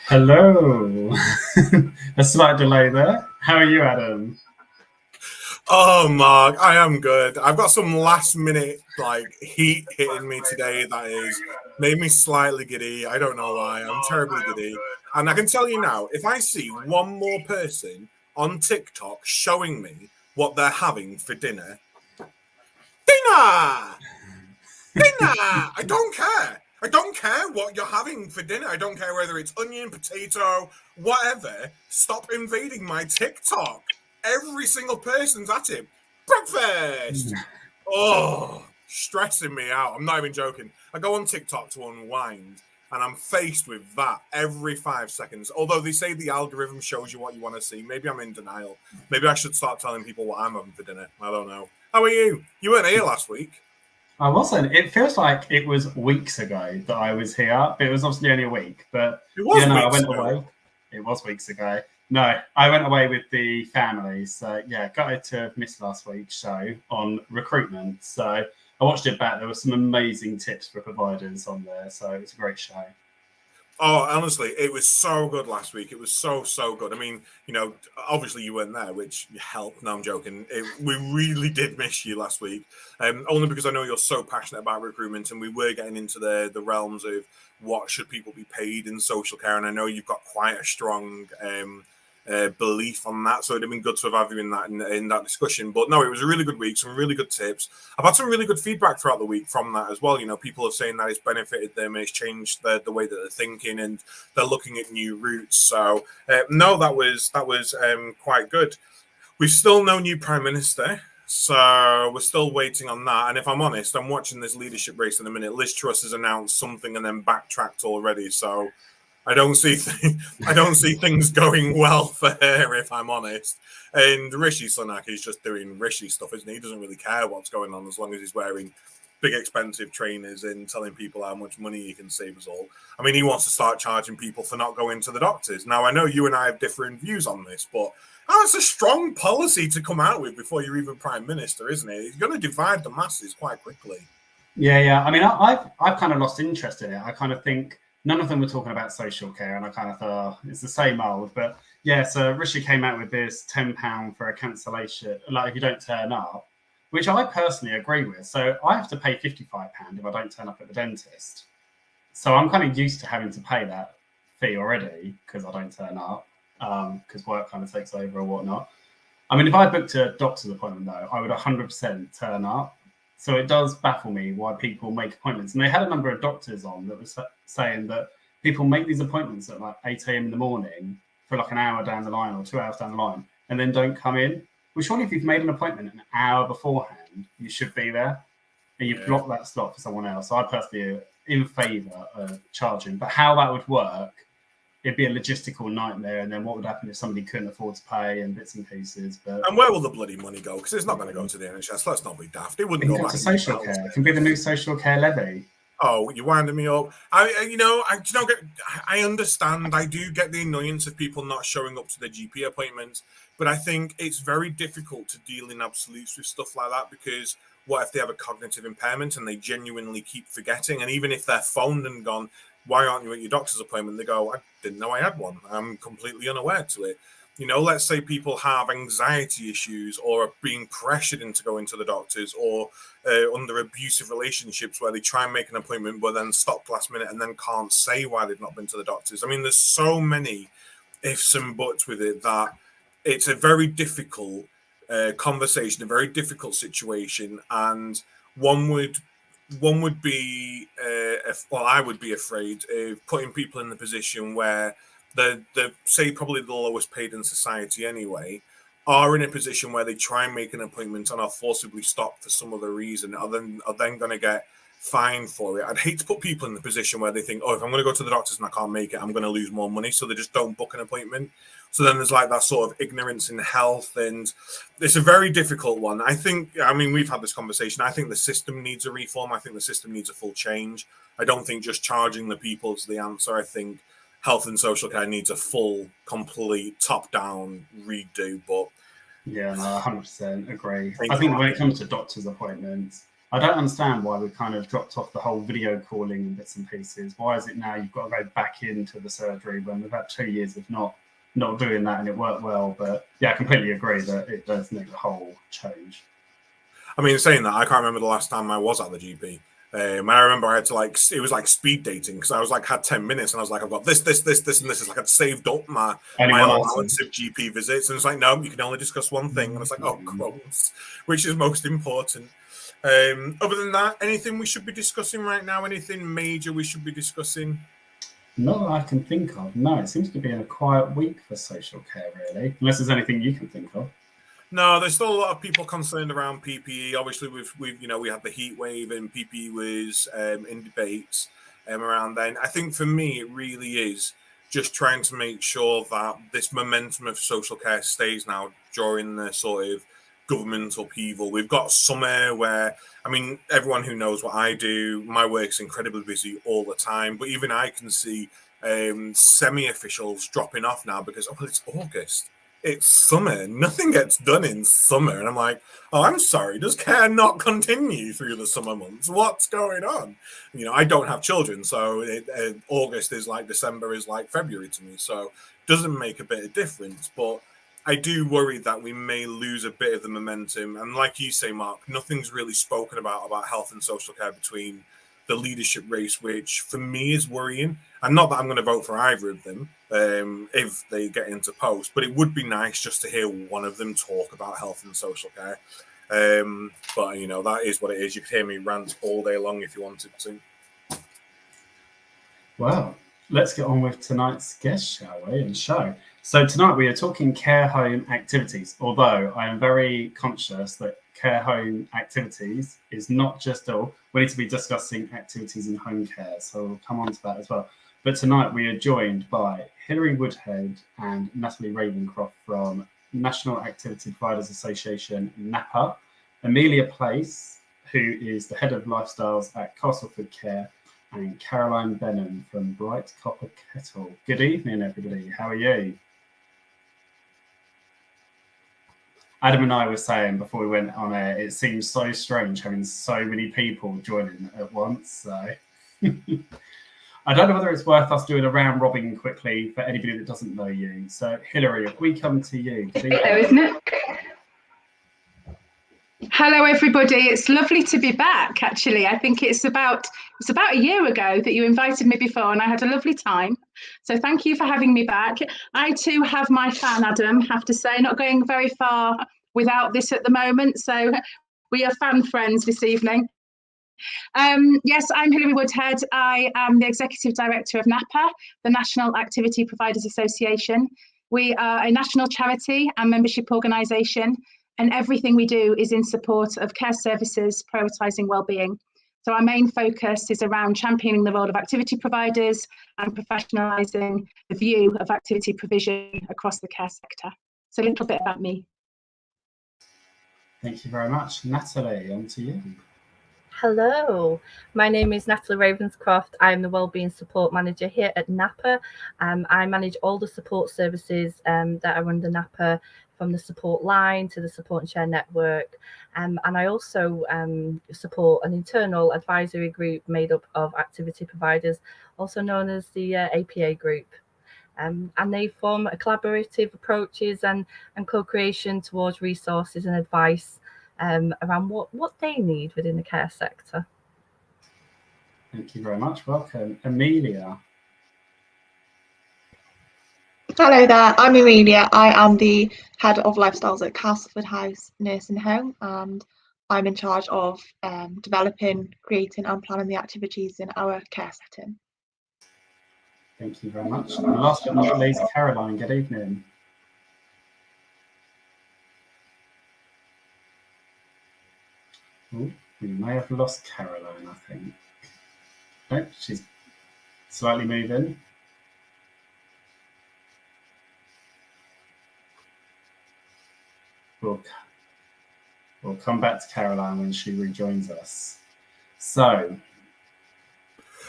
Hello. A slight delay there. How are you, Adam? Oh, Mark, I am good. I've got some last minute heat hitting me today that is made me slightly giddy. I don't know why. I'm terribly giddy. And I can tell you now, if I see one more person on TikTok showing me what they're having for dinner, dinner! Dinner! I don't care. I don't care what you're having for dinner. I don't care whether it's onion, potato, whatever. Stop invading my TikTok. Every single person's at it. Breakfast! Oh, stressing me out. I'm not even joking. I go on TikTok to unwind, and I'm faced with that every 5 seconds. Although they say the algorithm shows you what you want to see. Maybe I'm in denial. Maybe I should start telling people what I'm having for dinner. I don't know. How are you? You weren't here last week. I wasn't. It feels like it was weeks ago that I was here. It was obviously only a week, but It yeah, was no, I weeks went ago. away. It was weeks ago. No, I went away with the family. So yeah, gutted to have missed last week's show on recruitment. So I watched it back. There were some amazing tips for providers on there. So it was a great show. Oh, honestly, it was so good last week. It was so good. I mean, obviously you weren't there, which helped. No, I'm joking. We really did miss you last week, only because I know you're so passionate about recruitment, and we were getting into the realms of what should people be paid in social care, and I know you've got quite a strong belief on that. So it'd have been good to have you in that discussion. But no, it was a really good week. Some really good tips. I've had some really good feedback throughout the week from that as well. People are saying that it's benefited them, it's changed the way that they're thinking, and they're looking at new routes. So no, that was quite good. We've still no new prime minister. So we're still waiting on that. And if I'm honest, I'm watching this leadership race in a minute. Liz Truss has announced something and then backtracked already. So I don't see things going well for her, if I'm honest. And Rishi Sunak is just doing Rishi stuff, isn't he? He doesn't really care what's going on as long as he's wearing big expensive trainers and telling people how much money he can save us all. I mean, he wants to start charging people for not going to the doctors. Now, I know you and I have different views on this, but that's a strong policy to come out with before you're even prime minister, isn't it? It's going to divide the masses quite quickly. Yeah, yeah. I mean, I've kind of lost interest in it. I kind of think none of them were talking about social care, and I kind of thought it's the same old. But yeah, so Rishi came out with this £10 for a cancellation, like if you don't turn up, which I personally agree with. So I have to pay £55 if I don't turn up at the dentist. So I'm kind of used to having to pay that fee already because I don't turn up because work kind of takes over or whatnot. I mean, if I booked a doctor's appointment though, I would 100% turn up. So it does baffle me why people make appointments. And they had a number of doctors on that was saying that people make these appointments at like 8 a.m. in the morning for like an hour down the line or 2 hours down the line and then don't come in. Well, surely if you've made an appointment an hour beforehand, you should be there and you've Yeah. blocked that slot for someone else. So I personally am in favour of charging. But how that would work, it'd be a logistical nightmare. And then what would happen if somebody couldn't afford to pay and bits and pieces? But And where will the bloody money go? Because it's not going to go to the NHS. Let's not be daft. It it wouldn't can go go to back into the social health care. It can be the new service. social care levy. Oh, you're winding me up. I understand. I do get the annoyance of people not showing up to their GP appointments, but I think it's very difficult to deal in absolutes with stuff like that because what if they have a cognitive impairment and they genuinely keep forgetting? And even if they're phoned and gone, why aren't you at your doctor's appointment? They go, I didn't know I had one. I'm completely unaware to it. Let's say people have anxiety issues or are being pressured into going to the doctors or under abusive relationships where they try and make an appointment but then stop last minute and then can't say why they've not been to the doctors. I mean, there's so many ifs and buts with it that it's a very difficult conversation, a very difficult situation, and one would I would be afraid of putting people in the position where the say probably the lowest paid in society anyway are in a position where they try and make an appointment and are forcibly stopped for some other reason, are then going to get fined for it. I'd hate to put people in the position where they think, oh, if I'm going to go to the doctors and I can't make it, I'm going to lose more money, so they just don't book an appointment. So then there's like that sort of ignorance in health, and it's a very difficult one. I mean, we've had this conversation. I think the system needs a reform. I think the system needs a full change. I don't think just charging the people is the answer. I think health and social care needs a full, complete, top-down redo. But Yeah, no, 100% agree. ain't I gonna think when it happen. comes to doctor's appointments, I don't understand why we've kind of dropped off the whole video calling and bits and pieces. Why is it now you've got to go back into the surgery when we've had 2 years of not doing that and it worked well? But yeah, I completely agree that it does need a whole change. I mean, saying that, I can't remember the last time I was at the GP. And I remember I had to it was like speed dating because I was had 10 minutes and I was like, I've got this, and this. It's like I'd saved up my allowance of GP visits. And it's like, no, you can only discuss one thing. And it's like, oh, crumbs, which is most important. Other than that, anything we should be discussing right now? Anything major we should be discussing? Not that I can think of. No, it seems to be in a quiet week for social care, really. Unless there's anything you can think of. No, there's still a lot of people concerned around PPE. Obviously, we had the heat wave and PPE was in debates around then. I think for me, it really is just trying to make sure that this momentum of social care stays now during the sort of government upheaval. We've got summer where, I mean, everyone who knows what I do, my work's incredibly busy all the time, but even I can see semi-officials dropping off now because, oh, well, it's August. It's summer. Nothing gets done in summer. And I'm like, oh, I'm sorry. Does care not continue through the summer months? What's going on? I don't have children. So August is like December is like February to me. So it doesn't make a bit of difference. But I do worry that we may lose a bit of the momentum. And like you say, Mark, nothing's really spoken about health and social care between the leadership race, which for me is worrying. And not that I'm going to vote for either of them if they get into post, but it would be nice just to hear one of them talk about health and social care. But, that is what it is. You could hear me rant all day long if you wanted to. Well, let's get on with tonight's guest, shall we, and show. So tonight we are talking care home activities, although I am very conscious that care home activities is not just all. We need to be discussing activities in home care, so we'll come on to that as well. But tonight we are joined by Hilary Woodhead and Natalie Ravencroft from National Activity Providers Association, NAPA, Amelia Place, who is the head of lifestyles at Castleford Care, and Caroline Benham from Bright Copper Kettle. Good evening, everybody. How are you? Adam and I were saying before we went on air, it seems so strange having so many people joining at once. So I don't know whether it's worth us doing a round robin quickly for anybody that doesn't know you. So Hilary, if we come to you. Hello, isn't it? Hello, everybody. It's lovely to be back. Actually, I think it's about a year ago that you invited me before, and I had a lovely time. So thank you for having me back. I too have my fan, Adam. Have to say, not going very far without this at the moment. So we are fan friends this evening. Yes, I'm Hilary Woodhead. I am the Executive Director of NAPA, the National Activity Providers Association. We are a national charity and membership organisation, and everything we do is in support of care services, prioritising wellbeing. So our main focus is around championing the role of activity providers and professionalising the view of activity provision across the care sector. So a little bit about me. Thank you very much. Natalie, on to you. Hello, my name is Natalie Ravenscroft. I'm the Wellbeing Support Manager here at NAPA. I manage all the support services that are under NAPA, from the support line to the support and share network. And I also support an internal advisory group made up of activity providers, also known as the APA group. And they form a collaborative approaches and co-creation towards resources and advice around what they need within the care sector. Thank you very much. Welcome. Amelia. Hello there, I'm Amelia. I am the head of lifestyles at Castleford House Nursing Home, and I'm in charge of developing, creating and planning the activities in our care setting. Thank you very much. And last but not least, Caroline, good evening. Ooh, we may have lost Caroline, I think. No, she's slightly moving. We'll come back to Caroline when she rejoins us. So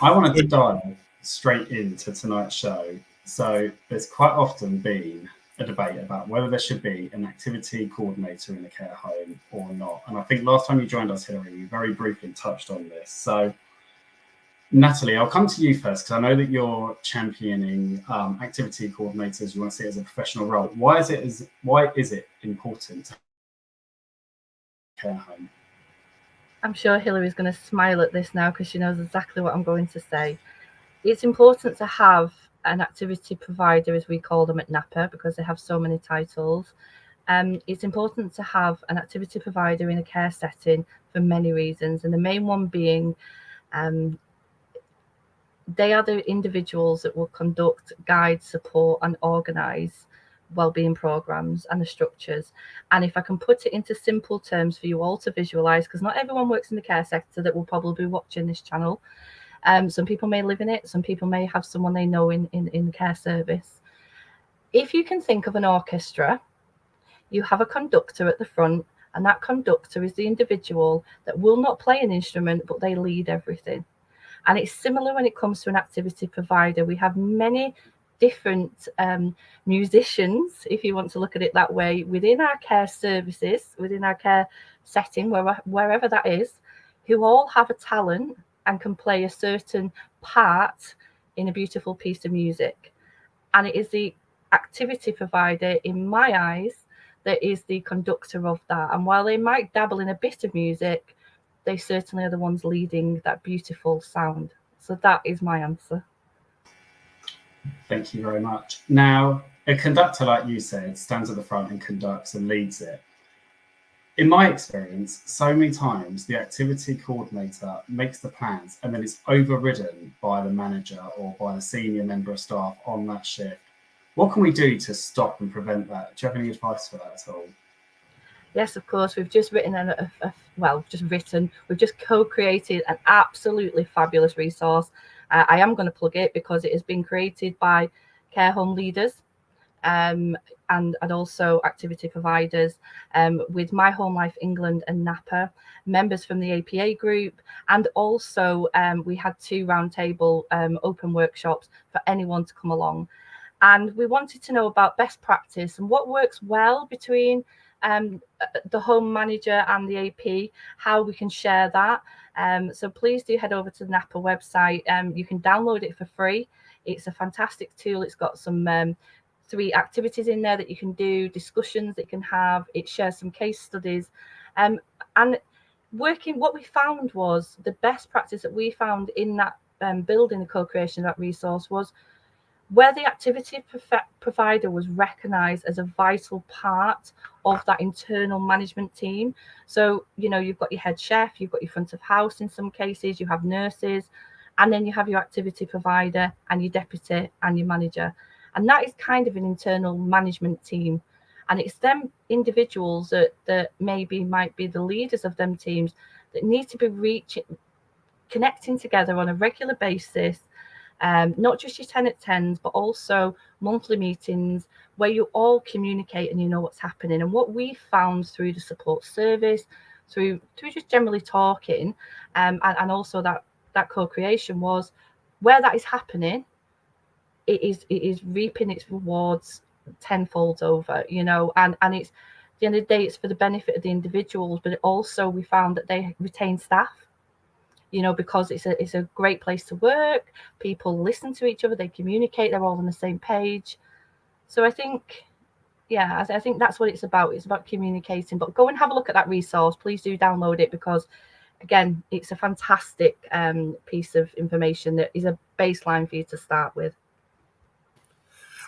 I wanted to dive straight into tonight's show. So there's quite often been a debate about whether there should be an activity coordinator in a care home or not. And I think last time you joined us, Hilary, you very briefly touched on this. So, Natalie, I'll come to you first because I know that you're championing activity coordinators. You want to see it as a professional role. Why is it important to care home? I'm sure Hilary's going to smile at this now because she knows exactly what I'm going to say. It's important to have an activity provider, as we call them at NAPA, because they have so many titles. It's important to have an activity provider in a care setting for many reasons, and the main one being they are the individuals that will conduct, guide, support and organise wellbeing programs and the structures. And if I can put it into simple terms for you all to visualise, because not everyone works in the care sector that will probably be watching this channel. Some people may live in it, some people may have someone they know in care service. If you can think of an orchestra, you have a conductor at the front, and that conductor is the individual that will not play an instrument, but they lead everything. And it's similar when it comes to an activity provider. We have many different musicians, if you want to look at it that way, within our care services, within our care setting, wherever that is, who all have a talent and can play a certain part in a beautiful piece of music. And it is the activity provider, in my eyes, that is the conductor of that. And while they might dabble in a bit of music, they certainly are the ones leading that beautiful sound. So that is my answer. Thank you very much. Now, a conductor, like you said, stands at the front and conducts and leads it. In my experience, so many times the activity coordinator makes the plans and then it's overridden by the manager or by the senior member of staff on that shift. What can we do to stop and prevent that? Do you have any advice for that at all? Yes, of course. We've just written we've just co-created an absolutely fabulous resource. I am going to plug it because it has been created by care home leaders and also activity providers with My Home Life England and NAPA, members from the APA group, and also we had 2 roundtable open workshops for anyone to come along. And we wanted to know about best practice and what works well between the home manager and the AP, how we can share that. So please do head over to the NAPA website. You can download it for free. It's a fantastic tool. It's got some 3 activities in there that you can do, discussions that you can have. It shares some case studies. And what we found was the best practice that we found in that building the co-creation of that resource was where the activity provider was recognised as a vital part of that internal management team. So, you know, you've got your head chef, you've got your front of house in some cases, you have nurses, and then you have your activity provider and your deputy and your manager. And that is kind of an internal management team. And it's them individuals that maybe might be the leaders of them teams that need to be connecting together on a regular basis. Not just your 10 at 10s, but also monthly meetings where you all communicate and you know what's happening. And what we found through the support service, through just generally talking, and also that co-creation was where that is happening, it is reaping its rewards tenfold over, you know, and it's at the end of the day, it's for the benefit of the individuals, but also we found that they retain staff. You know, because it's a great place to work. People listen to each other, they communicate, they're all on the same page. So I think, yeah, I think that's what it's about. It's about communicating. But go and have a look at that resource. Please do download it because, again, it's a fantastic piece of information that is a baseline for you to start with.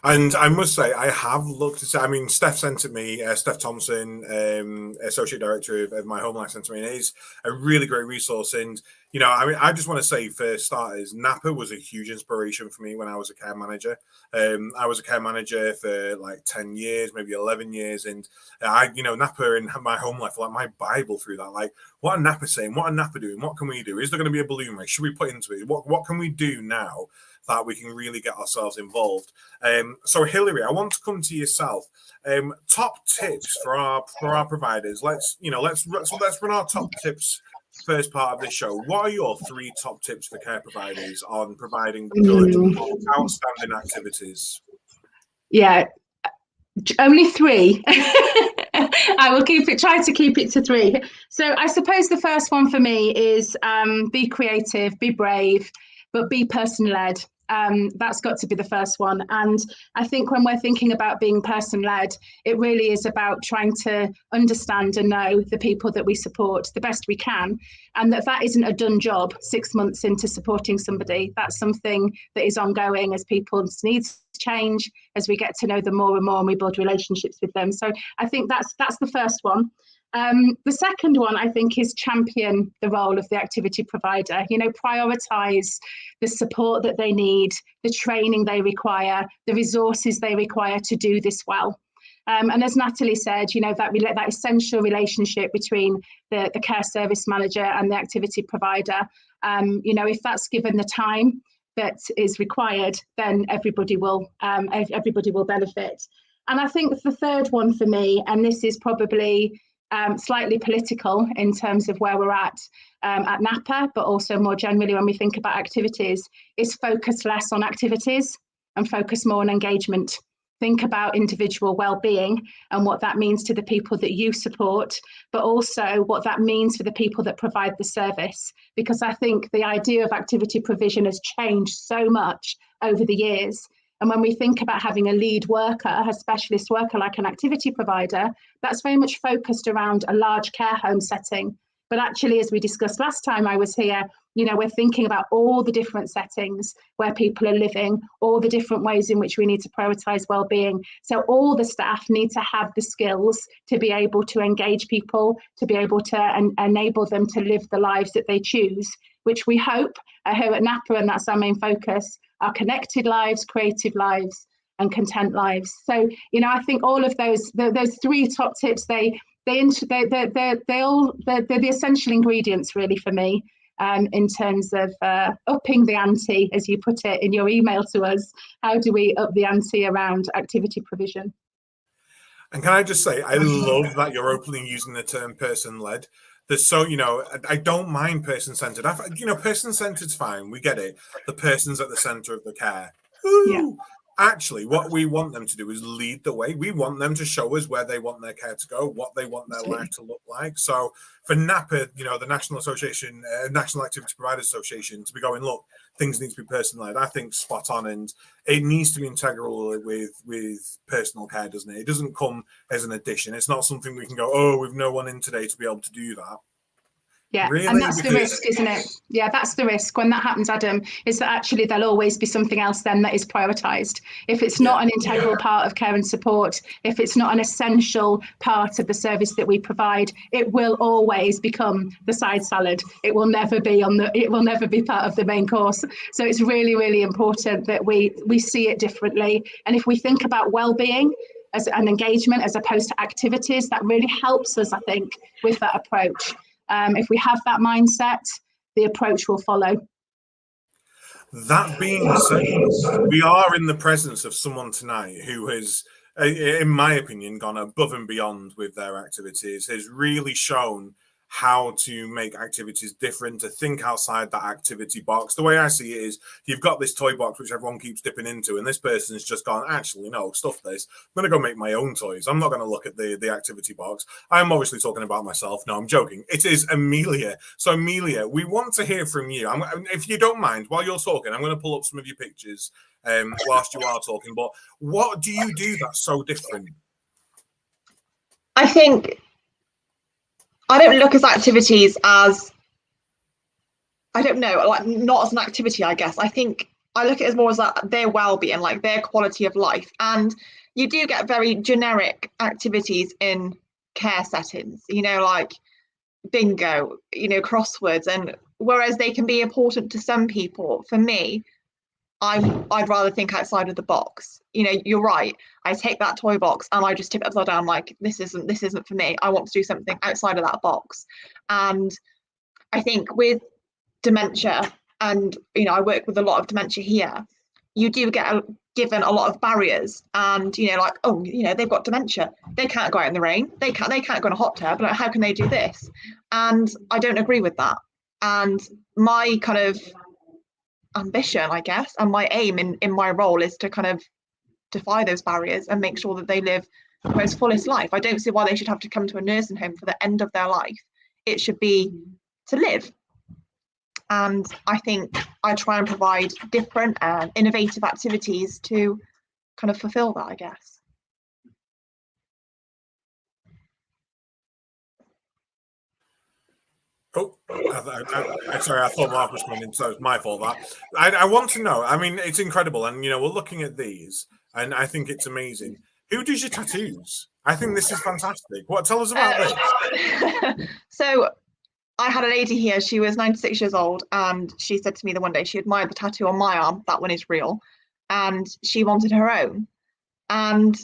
And I must say, I have looked at it. I mean, Steph sent it me, Steph Thompson, Associate Director of My Home Life, sent it me, and it is a really great resource. And, you know, I mean, I just want to say, for starters, NAPA was a huge inspiration for me when I was a care manager. I was a care manager for like 10 years, maybe 11 years. And NAPA and My Home Life, like my Bible through that. Like, what are NAPA saying? What are NAPA doing? What can we do? Is there going to be a balloon race? Should we put into it? What can we do now that we can really get ourselves involved? So Hilary, I want to come to yourself. Top tips for our providers. Let's run our top tips first part of this show. What are your 3 top tips for care providers on providing good, outstanding activities? Yeah, Only three. I will try to keep it to three. So I suppose the first one for me is be creative, be brave, but be person-led. That's got to be the first one. And I think when we're thinking about being person-led, it really is about trying to understand and know the people that we support the best we can, and that isn't a done job 6 months into supporting somebody. That's something that is ongoing as people's needs change, as we get to know them more and more and we build relationships with them. So I think that's the first one. The second one, I think, is champion the role of the activity provider. Prioritise the support that they need, the training they require, the resources they require to do this well. And as Natalie said, that essential relationship between the care service manager and the activity provider, if that's given the time that is required, then everybody will benefit. And I think the third one for me, and this is probably slightly political in terms of where we're at NAPA, but also more generally when we think about activities, is focus less on activities and focus more on engagement. Think about individual well-being and what that means to the people that you support, but also what that means for the people that provide the service. Because I think the idea of activity provision has changed so much over the years. And when we think about having a lead worker, a specialist worker like an activity provider, that's very much focused around a large care home setting. But actually, as we discussed last time I was here, we're thinking about all the different settings where people are living, all the different ways in which we need to prioritise well-being. So all the staff need to have the skills to be able to engage people, to be able to enable them to live the lives that they choose, which we hope here at NAPA, and that's our main focus, are connected lives, creative lives, and content lives. So, I think all of those three top tips, they're the essential ingredients really for me, in terms of upping the ante, as you put it in your email to us. How do we up the ante around activity provision? And can I just say, I love that you're openly using the term person-led. There's so, I don't mind person-centered. Person-centered's fine. We get it. The person's at the center of the care. Yeah. Actually, what we want them to do is lead the way. We want them to show us where they want their care to go, what they want their life to look like. So for NAPA, the National Association, National Activity Providers Association, to be going, look, things need to be person-led, I think spot on. And it needs to be integral with personal care, doesn't it? It doesn't come as an addition. It's not something we can go, oh, we've no one in today to be able to do that. Yeah, really? And that's the risk, isn't it? Yeah, that's the risk when that happens, Adam, is that actually there'll always be something else then that is prioritised. If it's not an integral part of care and support, if it's not an essential part of the service that we provide, it will always become the side salad. It will never be part of the main course. So it's really, really important that we see it differently. And if we think about well-being as an engagement as opposed to activities, that really helps us, I think, with that approach. If we have that mindset, the approach will follow. That being said, we are in the presence of someone tonight who has, in my opinion, gone above and beyond with their activities, has really shown how to make activities different, to think outside that activity box. The way I see it is you've got this toy box which everyone keeps dipping into, and this person's just gone, actually, no, stuff this. I'm going to go make my own toys. I'm not going to look at the activity box. I'm obviously talking about myself. No, I'm joking. It is Amelia. So, Amelia, we want to hear from you. If you don't mind, while you're talking, I'm going to pull up some of your pictures whilst you are talking. But what do you do that's so different? I think I don't look at activities as, I don't know, like not as an activity, I guess. I think I look at it as more as like their well-being, like their quality of life. And you do get very generic activities in care settings, like bingo, crosswords. And whereas they can be important to some people, for me, I'd rather think outside of the box. You're right. I take that toy box and I just tip it upside down, like this isn't for me. I want to do something outside of that box. And I think with dementia, and I work with a lot of dementia here, you do get given a lot of barriers. And they've got dementia. They can't go out in the rain. They can't go on a hot tub. Like, how can they do this? And I don't agree with that. And my kind of ambition, I guess, and my aim in my role is to kind of defy those barriers and make sure that they live the most fullest life. I don't see why they should have to come to a nursing home for the end of their life. It should be to live. And I think I try and provide different and innovative activities to kind of fulfill that, I guess. Oh, sorry, I thought Mark was coming in, so it's my fault. That I want to know. I mean, it's incredible, and we're looking at these, and I think it's amazing. Who does your tattoos? I think this is fantastic. Tell us about this. So I had a lady here. She was 96 years old, and she said to me the one day she admired the tattoo on my arm. That one is real, and she wanted her own. And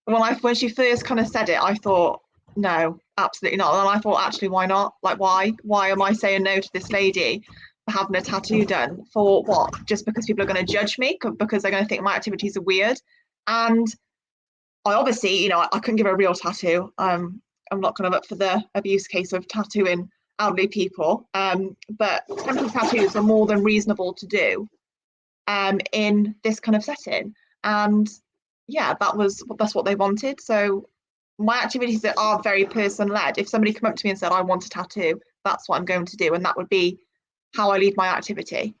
when she first kind of said it, I thought, no, absolutely not. And I thought, actually, why not? Like, why am I saying no to this lady for having a tattoo done? For what? Just because people are going to judge me, because they're going to think my activities are weird. And I obviously, I couldn't give her a real tattoo. I'm not kind of up for the abuse case of tattooing elderly people. But temporary tattoos are more than reasonable to do in this kind of setting. And yeah, that's what they wanted. So my activities that are very person-led, if somebody came up to me and said, I want a tattoo, that's what I'm going to do. And that would be how I lead my activity.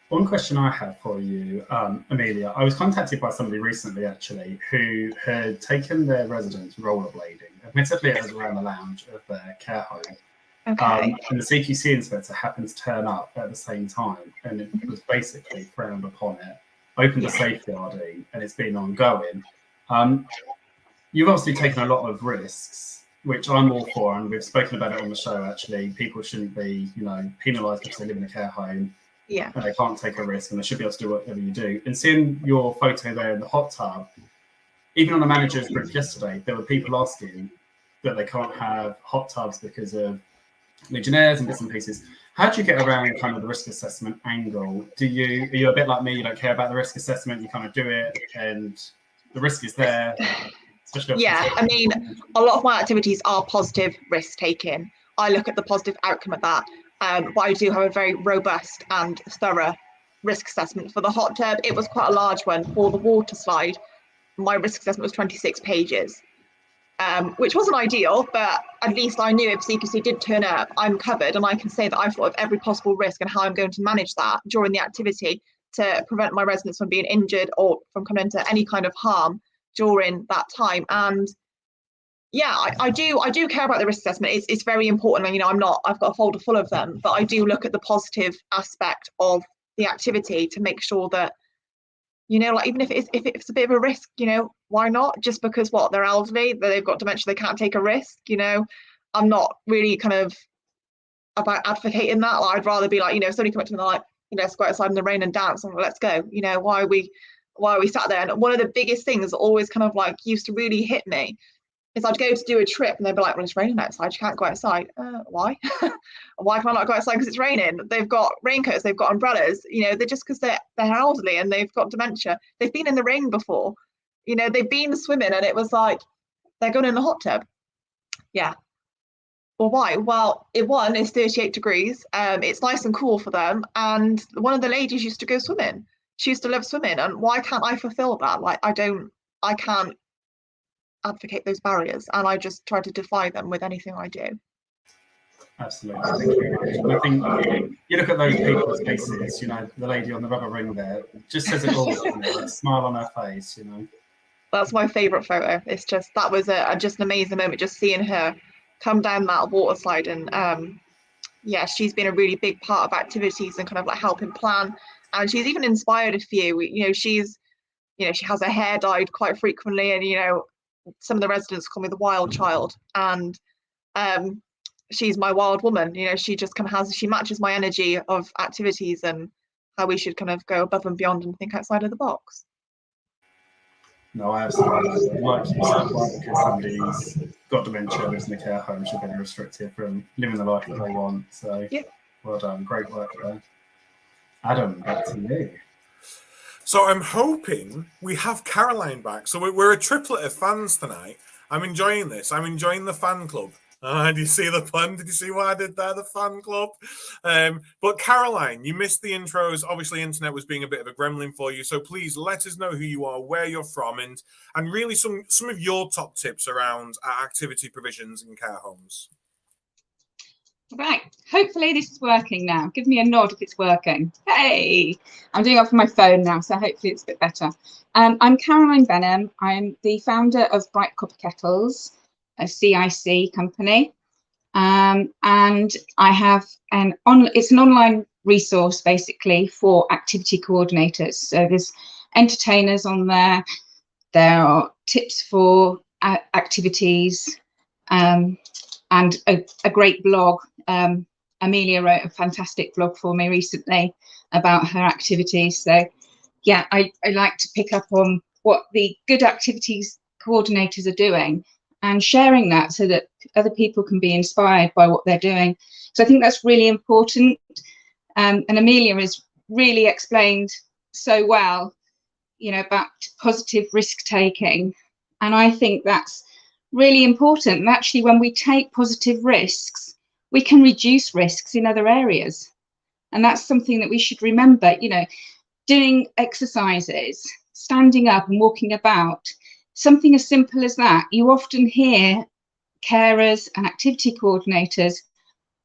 One question I have for you, Amelia, I was contacted by somebody recently, actually, who had taken their residents rollerblading. Admittedly, it was around the lounge of their care home. Okay. And the CQC inspector happened to turn up at the same time, and it was basically frowned upon it, opened a safeguarding, and it's been ongoing. You've obviously taken a lot of risks, which I'm all for, and we've spoken about it on the show, actually. People shouldn't be, penalised because they live in a care home. Yeah. And they can't take a risk, and they should be able to do whatever you do. And seeing your photo there in the hot tub, even on the manager's group yesterday, there were people asking that they can't have hot tubs because of Legionnaires and bits and pieces. How do you get around kind of the risk assessment angle? Are you a bit like me? You don't care about the risk assessment, you kind of do it, and the risk is there. Yeah, I mean, a lot of my activities are positive risk taking. I look at the positive outcome of that. But I do have a very robust and thorough risk assessment. For the hot tub, it was quite a large one. For the water slide, my risk assessment was 26 pages, which wasn't ideal, but at least I knew if CQC did turn up, I'm covered, and I can say that I've thought of every possible risk and how I'm going to manage that during the activity to prevent my residents from being injured or from coming into any kind of harm during that time. And yeah, I do care about the risk assessment. It's very important. And, I've got a folder full of them, but I do look at the positive aspect of the activity to make sure that, like, even if it's a bit of a risk, why not? Just because they're elderly, they've got dementia, they can't take a risk, I'm not really kind of about advocating that. Like, I'd rather be like, if somebody come up to me and they're like, let's go outside in the rain and dance, and let's go, why are we sat there? And one of the biggest things that always kind of like used to really hit me is I'd go to do a trip and they'd be like, well, it's raining outside, you can't go outside. Why? Why can I not go outside? Because it's raining. They've got raincoats, they've got umbrellas, they're just because they're elderly and they've got dementia. They've been in the rain before, they've been swimming, and it was like, they're going in the hot tub. Yeah. Well, why? Well, it's 38 degrees. It's nice and cool for them. And one of the ladies used to go swimming. She used to love swimming. And why can't I fulfill that? Like, I can't advocate those barriers, and I just try to defy them with anything I do. Absolutely. Thank you very much. And I think you look at those people's faces, the lady on the rubber ring there, just says it all, a smile on her face, That's my favourite photo. It's just, that was just an amazing moment, just seeing her come down that water slide. And yeah, she's been a really big part of activities and kind of like helping plan. And she's even inspired a few, she has her hair dyed quite frequently, and, some of the residents call me the wild child, and she's my wild woman. She just kind of she matches my energy of activities and how we should kind of go above and beyond and think outside of the box. No, I absolutely like you said, because somebody's got dementia, lives in a care home, should be restricted from living the life that they want. So yeah, well done, great work there. Adam, back to you. So I'm hoping we have Caroline back. So we're a triplet of fans tonight. I'm enjoying this. I'm enjoying the fan club. Did you see the pun? Did you see what I did there? The fan club. But Caroline, you missed the intros. Obviously, internet was being a bit of a gremlin for you. So please let us know who you are, where you're from, and really some of your top tips around activity provisions in care homes. Right, hopefully this is working now. Give me a nod if it's working. Hey, I'm doing it from my phone now, so hopefully it's a bit better. I'm Caroline Benham. I'm the founder of Bright Copper Kettles, a CIC company, and I have it's an online resource basically for activity coordinators. So there's entertainers on there. There are tips for activities. And a great blog. Amelia wrote a fantastic blog for me recently about her activities. So yeah, I like to pick up on what the good activities coordinators are doing and sharing that so that other people can be inspired by what they're doing. So I think that's really important. And Amelia has really explained so well, you know, about positive risk taking. And I think that's really important. And actually, when we take positive risks, we can reduce risks in other areas. And that's something that we should remember, you know, doing exercises, standing up and walking about, something as simple as that. You often hear carers and activity coordinators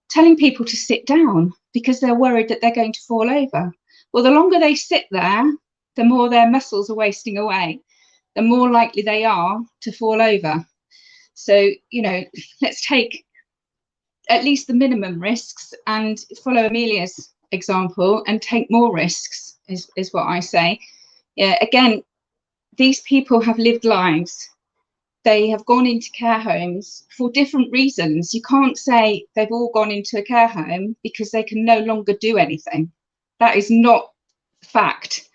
telling people to sit down because they're worried that they're going to fall over. Well, the longer they sit there, the more their muscles are wasting away, the more likely they are to fall over. So, you know, let's take at least the minimum risks and follow Amelia's example and take more risks is what I say. Yeah, again, these people have lived lives. They have gone into care homes for different reasons. You can't say they've all gone into a care home because they can no longer do anything. That is not fact.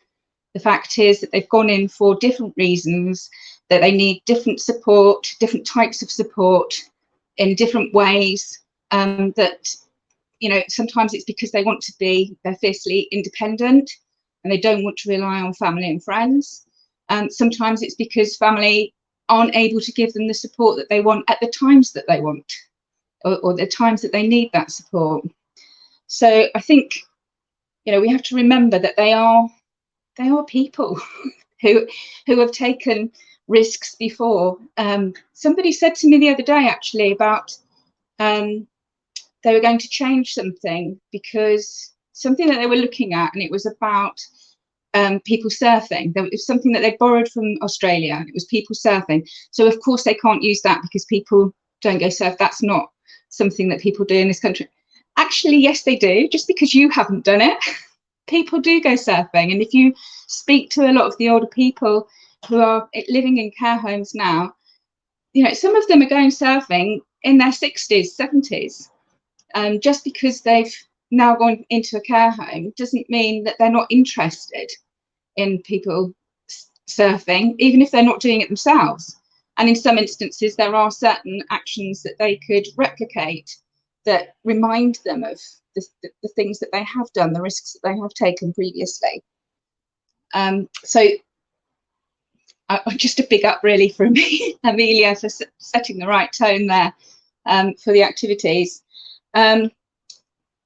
The fact is that they've gone in for different reasons, that they need different support, different types of support in different ways, that, you know, sometimes it's because they want to be, they're fiercely independent and they don't want to rely on family and friends. Sometimes it's because family aren't able to give them the support that they want at the times that they want, or the times that they need that support. So I think, you know, we have to remember that they are people who have taken risks before. Somebody said to me the other day actually about they were going to change something because something that they were looking at, and it was about people surfing. There was something that they borrowed from Australia, and it was people surfing. So of course they can't use that because people don't go surf. That's not something that people do in this country. Actually, yes, they do. Just because you haven't done it, people do go surfing. And if you speak to a lot of the older people who are living in care homes now, you know, some of them are going surfing in their 60s, 70s. Just because they've now gone into a care home doesn't mean that they're not interested in people surfing, even if they're not doing it themselves. And in some instances, there are certain actions that they could replicate that remind them of the things that they have done, the risks that they have taken previously. So just a big up really for me, Amelia, for setting the right tone there for the activities.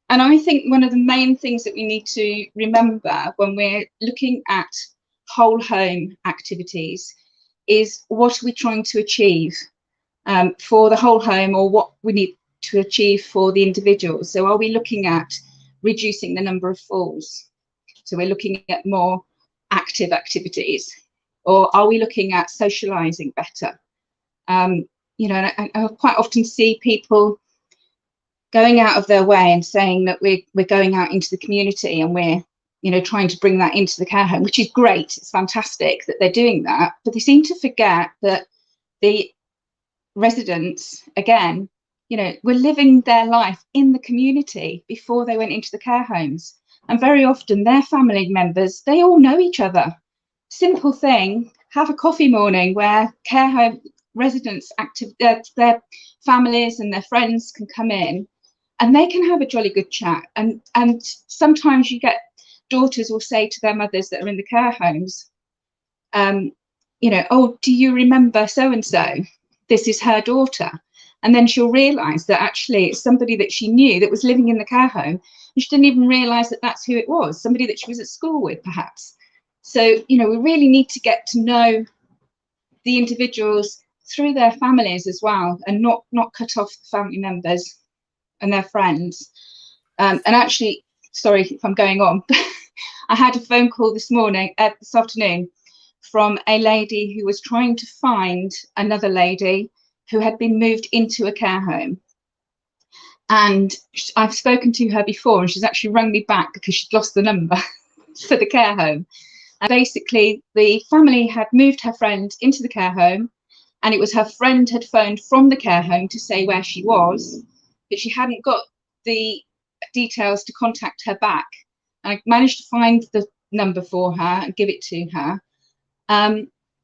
And I think one of the main things that we need to remember when we're looking at whole home activities is what are we trying to achieve for the whole home, or what we need to achieve for the individuals. So are we looking at reducing the number of falls? So we're looking at more active activities, or are we looking at socializing better? You know, and I quite often see people going out of their way and saying that we're going out into the community and we're, you know, trying to bring that into the care home, which is great. It's fantastic that they're doing that, but they seem to forget that the residents, again, you know, were living their life in the community before they went into the care homes. And very often their family members, they all know each other. Simple thing, have a coffee morning where care home residents, their families and their friends can come in and they can have a jolly good chat. And sometimes you get daughters will say to their mothers that are in the care homes, you know, oh, do you remember so-and-so? This is her daughter. And then she'll realise that actually it's somebody that she knew that was living in the care home, and she didn't even realise that that's who it was, somebody that she was at school with, perhaps. So, you know, we really need to get to know the individuals through their families as well, and not cut off the family members and their friends. And actually, sorry if I'm going on, I had a phone call this afternoon from a lady who was trying to find another lady who had been moved into a care home. And I've spoken to her before, and she's actually rung me back because she'd lost the number for the care home. And basically, the family had moved her friend into the care home, and it was her friend had phoned from the care home to say where she was, but she hadn't got the details to contact her back. And I managed to find the number for her and give it to her.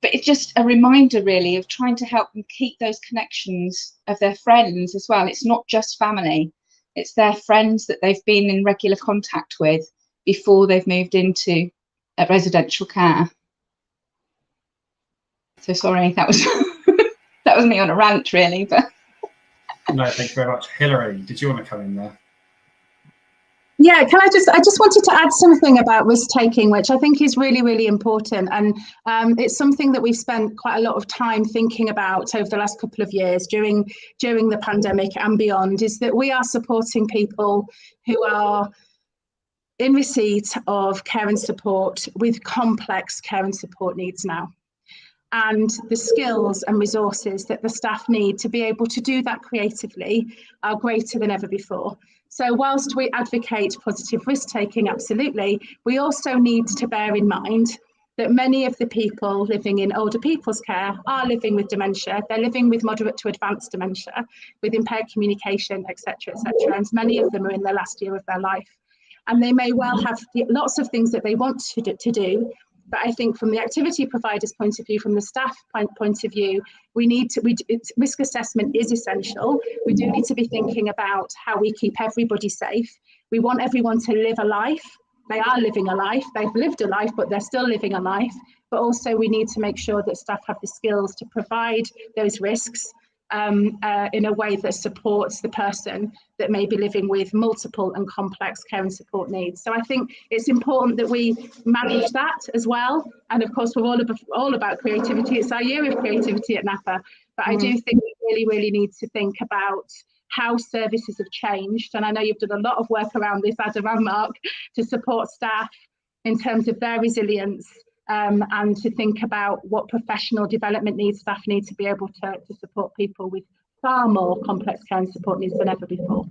But it's just a reminder, really, of trying to help them keep those connections of their friends as well. It's not just family, it's their friends that they've been in regular contact with before they've moved into a residential care. So sorry, that was that was me on a rant, really. But no, thank you very much. Hilary, did you want to come in there? Yeah, I just wanted to add something about risk taking, which I think is really, really important. And it's something that we've spent quite a lot of time thinking about over the last couple of years during the pandemic and beyond, is that we are supporting people who are in receipt of care and support with complex care and support needs now. And the skills and resources that the staff need to be able to do that creatively are greater than ever before. So whilst we advocate positive risk taking, absolutely, we also need to bear in mind that many of the people living in older people's care are living with dementia. They're living with moderate to advanced dementia, with impaired communication, etc., etc. And many of them are in the last year of their life. And they may well have lots of things that they want to do. But I think from the activity provider's point of view, from the staff point of view, risk assessment is essential. We do need to be thinking about how we keep everybody safe. We want everyone to live a life. They are living a life. They've lived a life, but they're still living a life. But also we need to make sure that staff have the skills to provide those risks in a way that supports the person that may be living with multiple and complex care and support needs. So I think it's important that we manage that as well. And of course, we're all about creativity. It's our year of creativity at NAPA. But I do think we really, really need to think about how services have changed. And I know you've done a lot of work around this, Adam and Mark, to support staff in terms of their resilience. And to think about what professional development needs staff need to be able to support people with far more complex care and support needs than ever before.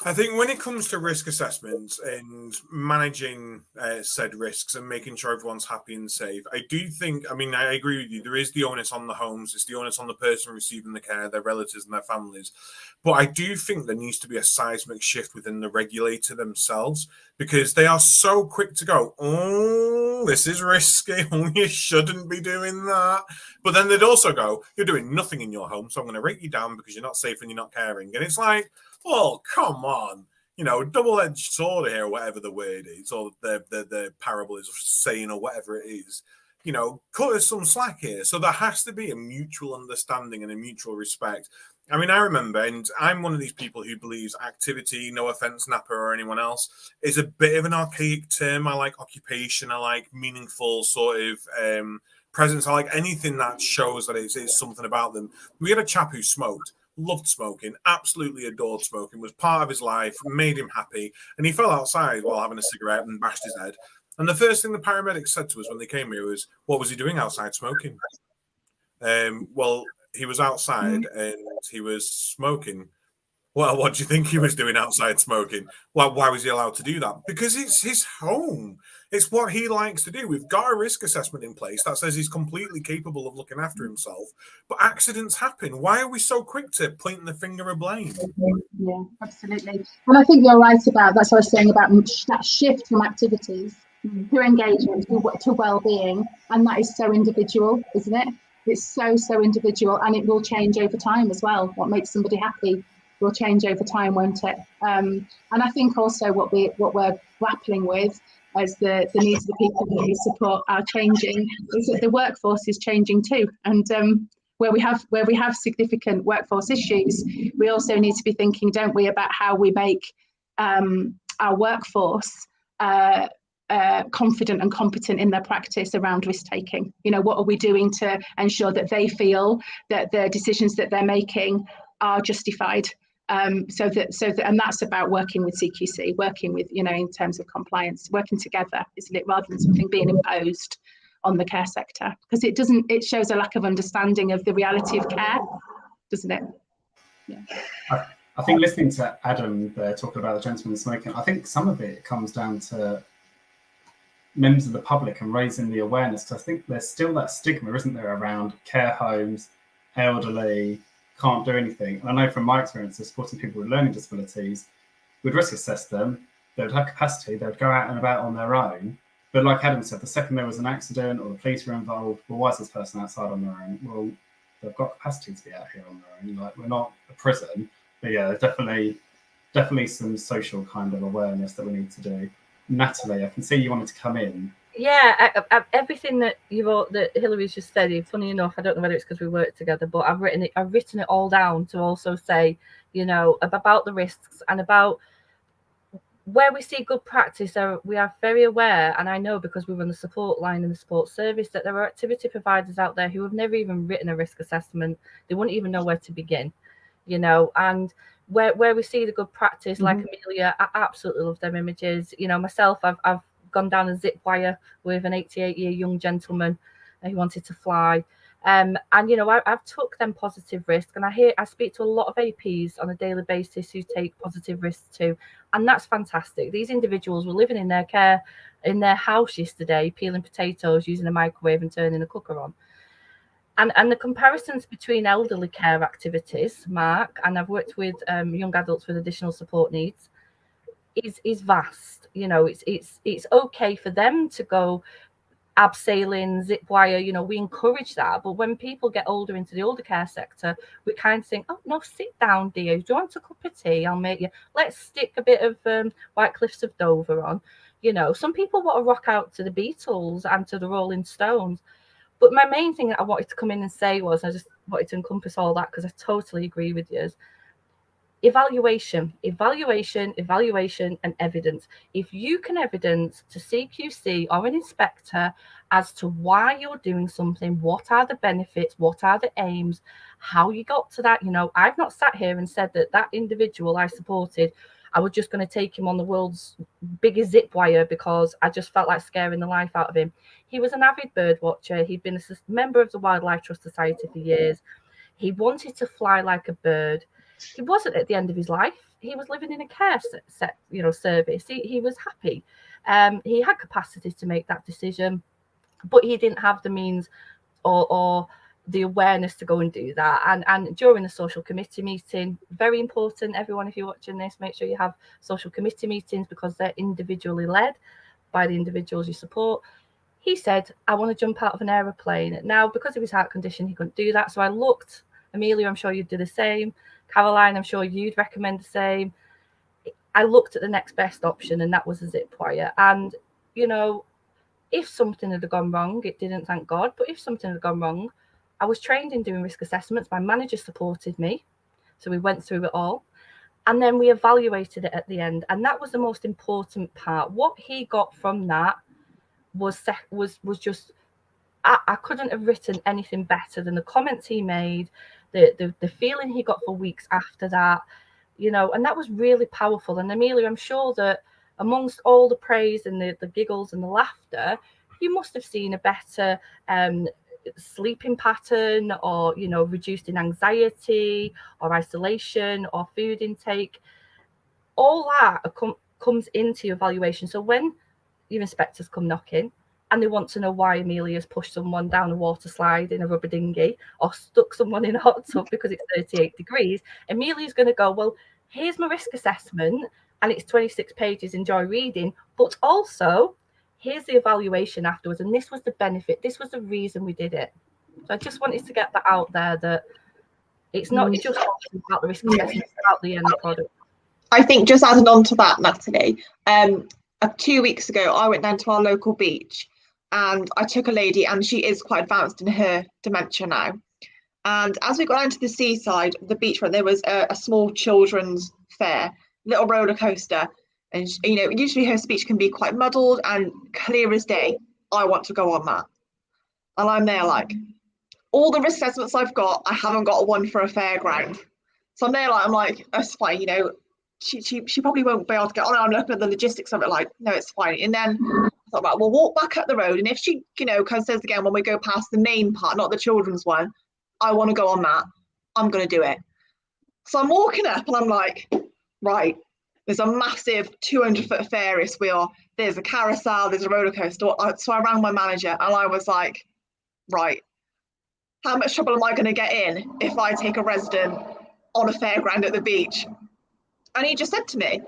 I think when it comes to risk assessments and managing said risks and making sure everyone's happy and safe, I do think, I mean, I agree with you, there is the onus on the homes, it's the onus on the person receiving the care, their relatives and their families. But I do think there needs to be a seismic shift within the regulator themselves, because they are so quick to go, oh, this is risky, oh, you shouldn't be doing that. But then they'd also go, you're doing nothing in your home, so I'm going to rate you down because you're not safe and you're not caring. And it's like, well, come on, you know, double-edged sword here, whatever the word is, or the parable is saying, or whatever it is, you know, cut us some slack here. So there has to be a mutual understanding and a mutual respect. I mean, I remember, and I'm one of these people who believes activity, no offense, NAPA or anyone else, is a bit of an archaic term. I like occupation. I like meaningful sort of presence. I like anything that shows that it's something about them. We had a chap who smoked. Loved smoking, absolutely adored smoking, was part of his life, made him happy, and he fell outside while having a cigarette and bashed his head. And the first thing the paramedics said to us when they came here was, what was he doing outside smoking? Well, he was outside and he was smoking. Well, what do you think he was doing outside smoking? Well, why was he allowed to do that? Because it's his home. It's what he likes to do. We've got a risk assessment in place that says he's completely capable of looking after himself. But accidents happen. Why are we so quick to point the finger of blame? Yeah, absolutely. And I think you're right about that's what I was saying about that shift from activities to engagement to well-being. And that is so individual, isn't it? It's so individual, and it will change over time as well. What makes somebody happy will change over time, won't it? And I think also what we're grappling with as the needs of the people that we support are changing is that the workforce is changing too. And where we have significant workforce issues, we also need to be thinking, don't we, about how we make our workforce confident and competent in their practice around risk taking. You know, what are we doing to ensure that they feel that the decisions that they're making are justified? So that, and that's about working with CQC, working with, you know, in terms of compliance, working together, isn't it, rather than something being imposed on the care sector, because it shows a lack of understanding of the reality of care, doesn't it? Yeah. I think listening to Adam there talking about the gentleman smoking, I think some of it comes down to members of the public and raising the awareness, because I think there's still that stigma, isn't there, around care homes, elderly, can't do anything. And I know from my experience of supporting people with learning disabilities, we'd risk assess them, they would have capacity, they would go out and about on their own. But like Adam said, the second there was an accident or the police were involved, well, why is this person outside on their own? Well, they've got capacity to be out here on their own. Like, we're not a prison. But yeah, definitely some social kind of awareness that we need to do. Natalie, I can see you wanted to come in. Yeah, everything that that Hillary's just said. Funny enough, I don't know whether it's because we work together, but I've written it all down to also say, you know, about the risks and about where we see good practice. We are very aware, and I know because we run the support line and the support service, that there are activity providers out there who have never even written a risk assessment. They wouldn't even know where to begin, you know. And where we see the good practice, like Amelia, I absolutely love them images. You know, myself, I've gone down a zip wire with an 88-year young gentleman who wanted to fly. And, you know, I've took them positive risks, and I speak to a lot of APs on a daily basis who take positive risks too. And that's fantastic. These individuals were living in their house yesterday, peeling potatoes, using a microwave and turning a cooker on. And the comparisons between elderly care activities, Mark, and I've worked with young adults with additional support needs, is vast. You know, it's okay for them to go abseiling, zip wire, you know, we encourage that. But when people get older into the older care sector, we kind of think, oh no, sit down, dear. Do you want a cup of tea? I'll make you. Let's stick a bit of White Cliffs of Dover on. You know, some people want to rock out to the Beatles and to the Rolling Stones. But my main thing that I wanted to come in and say was, I just wanted to encompass all that because I totally agree with you. Evaluation, and evidence. If you can evidence to CQC or an inspector as to why you're doing something, what are the benefits, what are the aims, how you got to that. You know, I've not sat here and said that individual I supported, I was just going to take him on the world's biggest zip wire because I just felt like scaring the life out of him. He was an avid bird watcher. He'd been a member of the Wildlife Trust Society for years. He wanted to fly like a bird. He wasn't at the end of his life. He was living in a care service. He was happy. He had capacity to make that decision, but he didn't have the means or the awareness to go and do that. And during the social committee meeting, very important, everyone, if you're watching this, make sure you have social committee meetings because they're individually led by the individuals you support. He said, I want to jump out of an aeroplane. Now, because of his heart condition, he couldn't do that. So I looked, Amelia, I'm sure you'd do the same. Caroline, I'm sure you'd recommend the same. I looked at the next best option, and that was a zip wire. And, you know, if something had gone wrong, it didn't, thank God, but if something had gone wrong, I was trained in doing risk assessments. My manager supported me. So we went through it all. And then we evaluated it at the end. And that was the most important part. What he got from that was just, I couldn't have written anything better than the comments he made, the feeling he got for weeks after that, you know, and that was really powerful. And Amelia, I'm sure that amongst all the praise and the giggles and the laughter, you must have seen a better sleeping pattern, or, you know, reduced in anxiety or isolation or food intake. All that comes into your evaluation. So when your inspectors come knocking and they want to know why Amelia's pushed someone down a water slide in a rubber dinghy or stuck someone in a hot tub because it's 38 degrees, Amelia's going to go, well, here's my risk assessment and it's 26 pages, enjoy reading, but also here's the evaluation afterwards, and this was the benefit, this was the reason we did it. So I just wanted to get that out there, that it's not just about the risk assessment, it's about the end product. I think just adding on to that, Natalie, 2 weeks ago, I went down to our local beach and I took a lady, and she is quite advanced in her dementia now. And as we got down to the seaside, the beachfront, there was a small children's fair, little roller coaster. And, you know, usually Hurst Beach can be quite muddled and clear as day. I want to go on that. And I'm there like, all the risk assessments I've got, I haven't got one for a fairground. So I'm there like, I'm like, that's fine, you know, she probably won't be able to get on. I'm looking at the logistics of it like, no, it's fine. And then I thought, right, we'll walk back up the road. And if she, you know, kind of says again, when we go past the main part, not the children's one, I want to go on that, I'm going to do it. So I'm walking up and I'm like, right, there's a massive 200-foot Ferris wheel. There's a carousel, there's a roller coaster. So I rang my manager and I was like, right, how much trouble am I going to get in if I take a resident on a fairground at the beach? And he just said to me,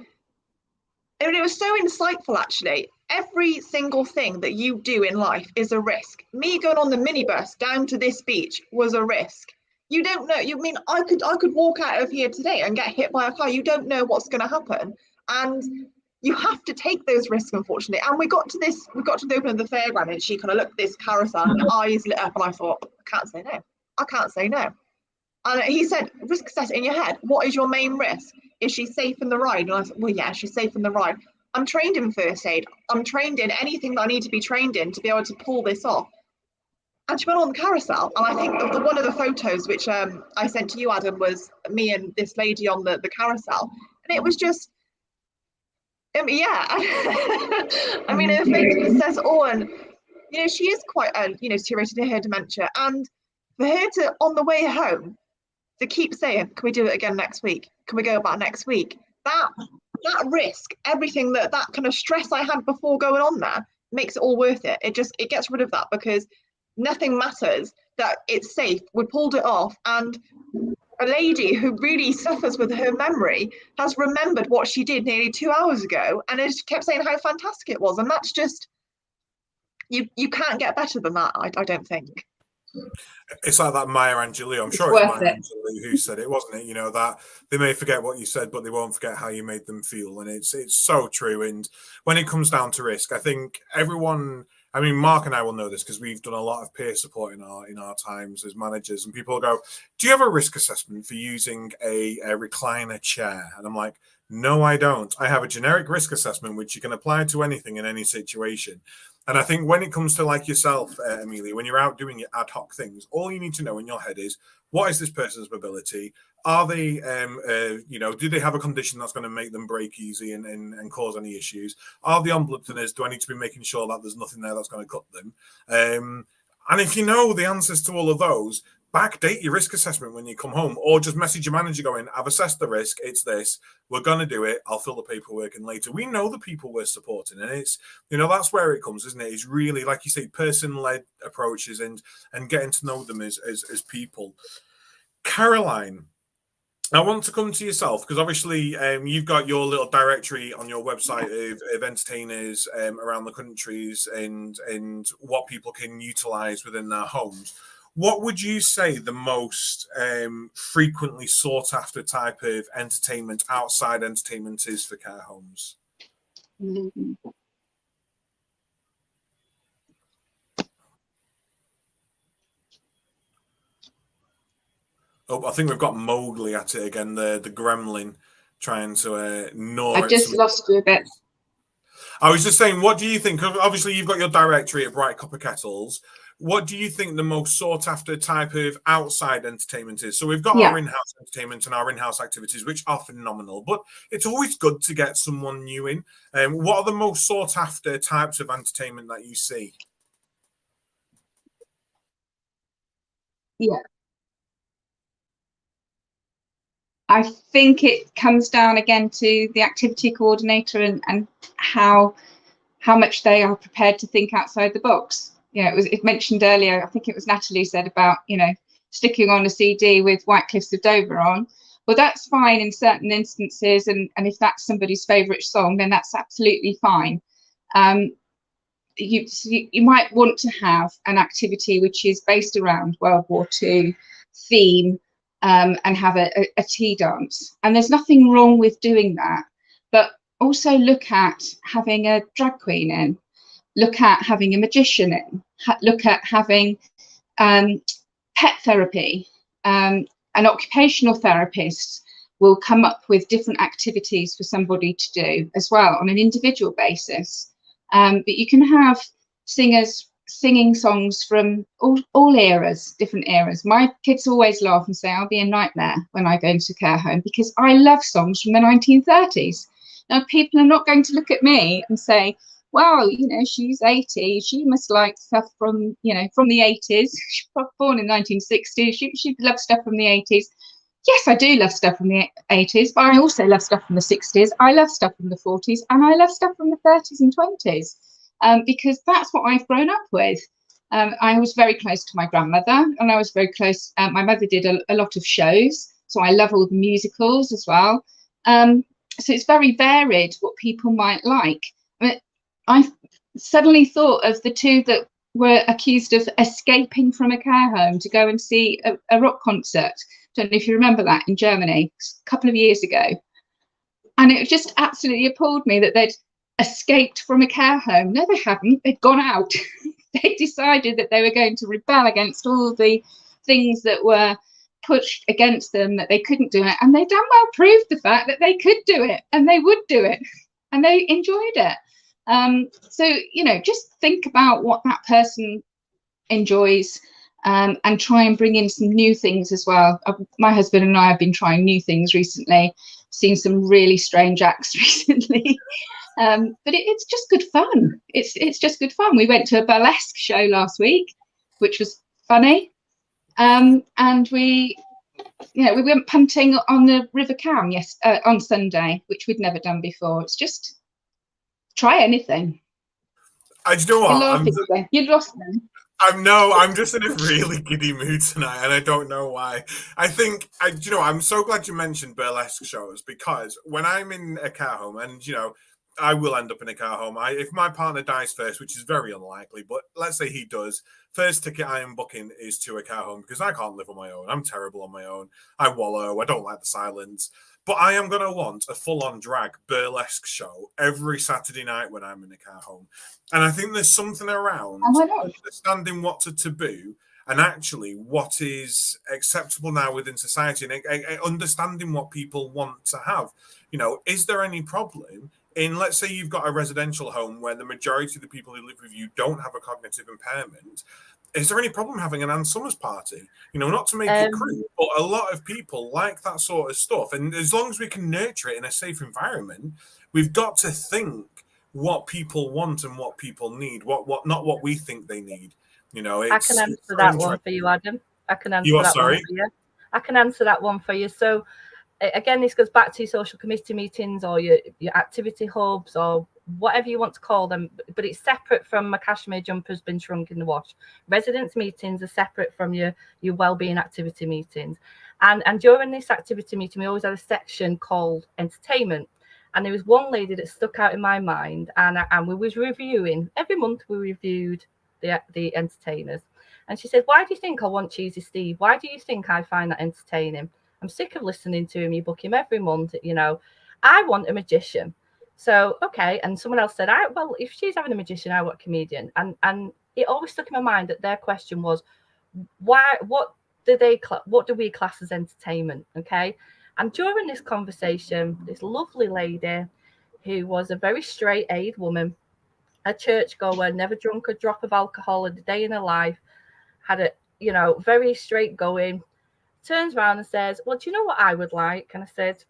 and it was so insightful actually, every single thing that you do in life is a risk. Me going on the minibus down to this beach was a risk. You don't know, you mean I could walk out of here today and get hit by a car. You don't know what's going to happen. And you have to take those risks, unfortunately. And we got to the open of the fairground and she kind of looked at this carousel and her eyes lit up and I thought, I can't say no. I can't say no. And he said, risk assess in your head. What is your main risk? Is she safe in the ride? And I said, well, yeah, she's safe in the ride. I'm trained in first aid. I'm trained in anything that I need to be trained in to be able to pull this off. And she went on the carousel. And I think one of the photos which I sent to you, Adam, was me and this lady on the carousel. And it was just, yeah. I mean, it says, oh, and, you know, she is quite, you know, deteriorated in her dementia. And for her to, on the way home, to keep saying, can we do it again next week? Can we go back next week? That risk, everything that kind of stress I had before going on there makes it all worth it. It gets rid of that because nothing matters, that it's safe. We pulled it off. And a lady who really suffers with her memory has remembered what she did nearly 2 hours ago and has kept saying how fantastic it was. And that's just, you can't get better than that, I don't think. It's like that Maya Angelou. I'm sure it's Maya Angelou who said it, wasn't it? You know, that they may forget what you said, but they won't forget how you made them feel. And it's so true. And when it comes down to risk, I think everyone, I mean, Mark and I will know this because we've done a lot of peer support in our times as managers. And people go, do you have a risk assessment for using a recliner chair? And I'm like, no, I don't. I have a generic risk assessment, which you can apply to anything in any situation. And I think when it comes to like yourself, Amelia, when you're out doing your ad hoc things, all you need to know in your head is, what is this person's mobility? Are they, you know, do they have a condition that's going to make them break easy and cause any issues? Are they on blood thinners? Do I need to be making sure that there's nothing there that's going to cut them? And if you know the answers to all of those, backdate your risk assessment when you come home, or just message your manager going, I've assessed the risk, it's this, we're going to do it, I'll fill the paperwork in later. We know the people we're supporting, and it's, you know, that's where it comes, isn't it? It's really, like you say, person-led approaches and getting to know them as people. Caroline, I want to come to yourself because obviously you've got your little directory on your website of entertainers around the countries and what people can utilize within their homes. What would you say the most frequently sought after type of entertainment, outside entertainment, is for care homes? Oh, I think we've got Mowgli at it again, the gremlin trying to gnaw. I just lost you a bit. I was just saying, what do you think? Obviously, you've got your directory at Bright Copper Kettles. What do you think the most sought after type of outside entertainment is? So we've got our in-house entertainment and our in-house activities, which are phenomenal, but it's always good to get someone new in. What are the most sought after types of entertainment that you see? Yeah. I think it comes down again to the activity coordinator and how much they are prepared to think outside the box. You know, it mentioned earlier, I think it was Natalie said about, you know, sticking on a CD with White Cliffs of Dover on. Well, that's fine in certain instances, and if that's somebody's favourite song, then that's absolutely fine. You might want to have an activity which is based around World War II theme, and have a tea dance. And there's nothing wrong with doing that, but also look at having a drag queen in, look at having a magician in, look at having pet therapy. an occupational therapist will come up with different activities for somebody to do as well on an individual basis. But you can have singers singing songs from all eras, different eras. My kids always laugh and say I'll be a nightmare when I go into a care home, because I love songs from the 1930s. Now, people are not going to look at me and say, wow, you know, she's 80, she must like stuff from, you know, from the 80s. She was born in 1960, she loves stuff from the 80s. Yes, I do love stuff from the 80s, but I also love stuff from the 60s. I love stuff from the 40s, and I love stuff from the 30s and 20s, because that's what I've grown up with. I was very close to my grandmother, and I was very close. My mother did a lot of shows, so I love all the musicals as well. So it's very varied what people might like. I suddenly thought of the two that were accused of escaping from a care home to go and see a rock concert. Don't know if you remember that, in Germany a couple of years ago. And it just absolutely appalled me that they'd escaped from a care home. No, they haven't. They'd gone out. They decided that they were going to rebel against all the things that were pushed against them, that they couldn't do it. And they damn well proved the fact that they could do it, and they would do it, and they enjoyed it. So, you know, just think about what that person enjoys, and try and bring in some new things as well. My husband and I have been trying new things recently, seen some really strange acts recently. But it's just good fun. It's just good fun. We went to a burlesque show last week, which was funny. And we went punting on the River Cam on Sunday, which we'd never done before. It's just try anything. I do know what? You'd lost them. I'm just in a really giddy mood tonight, and I don't know why. I think, I'm so glad you mentioned burlesque shows, because when I'm in a care home, and, you know, I will end up in a care home. If my partner dies first, which is very unlikely, but let's say he does, first ticket I am booking is to a care home, because I can't live on my own. I'm terrible on my own. I wallow. I don't like the silence. But I am going to want a full-on drag burlesque show every Saturday night when I'm in a care home. And I think there's something around understanding what's a taboo and actually what is acceptable now within society, and understanding what people want to have. You know, is there any problem in, let's say you've got a residential home where the majority of the people who live with you don't have a cognitive impairment? Is there any problem having an Ann Summers party? You know, not to make it crude, but a lot of people like that sort of stuff. And as long as we can nurture it in a safe environment, we've got to think what people want and what people need, not what we think they need. You know, I can answer that one for you, Adam. I can answer that one for you. I can answer that one for you. So again, this goes back to social committee meetings or your activity hubs or whatever you want to call them, but it's separate from my cashmere jumper's been shrunk in the wash. Residents meetings are separate from your wellbeing activity meetings. And during this activity meeting, we always had a section called entertainment. And there was one lady that stuck out in my mind, and we was reviewing, every month we reviewed the entertainers. And she said, why do you think I want Cheesy Steve? Why do you think I find that entertaining? I'm sick of listening to him. You book him every month, you know. I want a magician. So, okay. And someone else said, well, if she's having a magician, I want a comedian. And it always stuck in my mind that their question was, what do we class as entertainment? Okay. And during this conversation, this lovely lady who was a very straight A woman, a churchgoer, never drunk a drop of alcohol in a day in her life, had a, very straight going, turns around and says, well, do you know what I would like? And I said,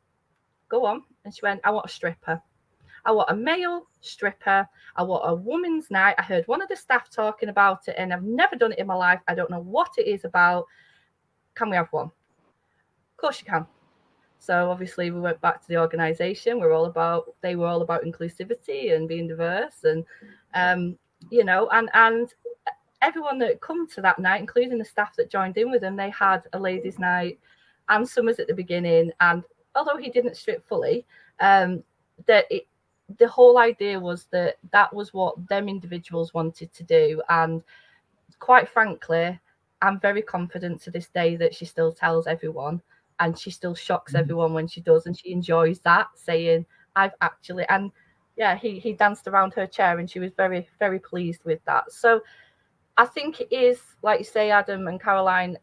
go on. And she went, I want a stripper. I want a male stripper. I want a woman's night. I heard one of the staff talking about it, and I've never done it in my life. I don't know what it is about. Can we have one? Of course you can. So obviously we went back to the organisation. They were all about inclusivity and being diverse, and and everyone that come to that night, including the staff that joined in with them, they had a ladies' night and Summers at the beginning. And although he didn't strip fully, the whole idea was that was what them individuals wanted to do. And quite frankly, I'm very confident to this day that she still tells everyone, and she still shocks everyone when she does, and she enjoys that, saying, I've actually, and yeah, he danced around her chair, and she was very, very pleased with that. So I think it is, like you say, Adam and Caroline,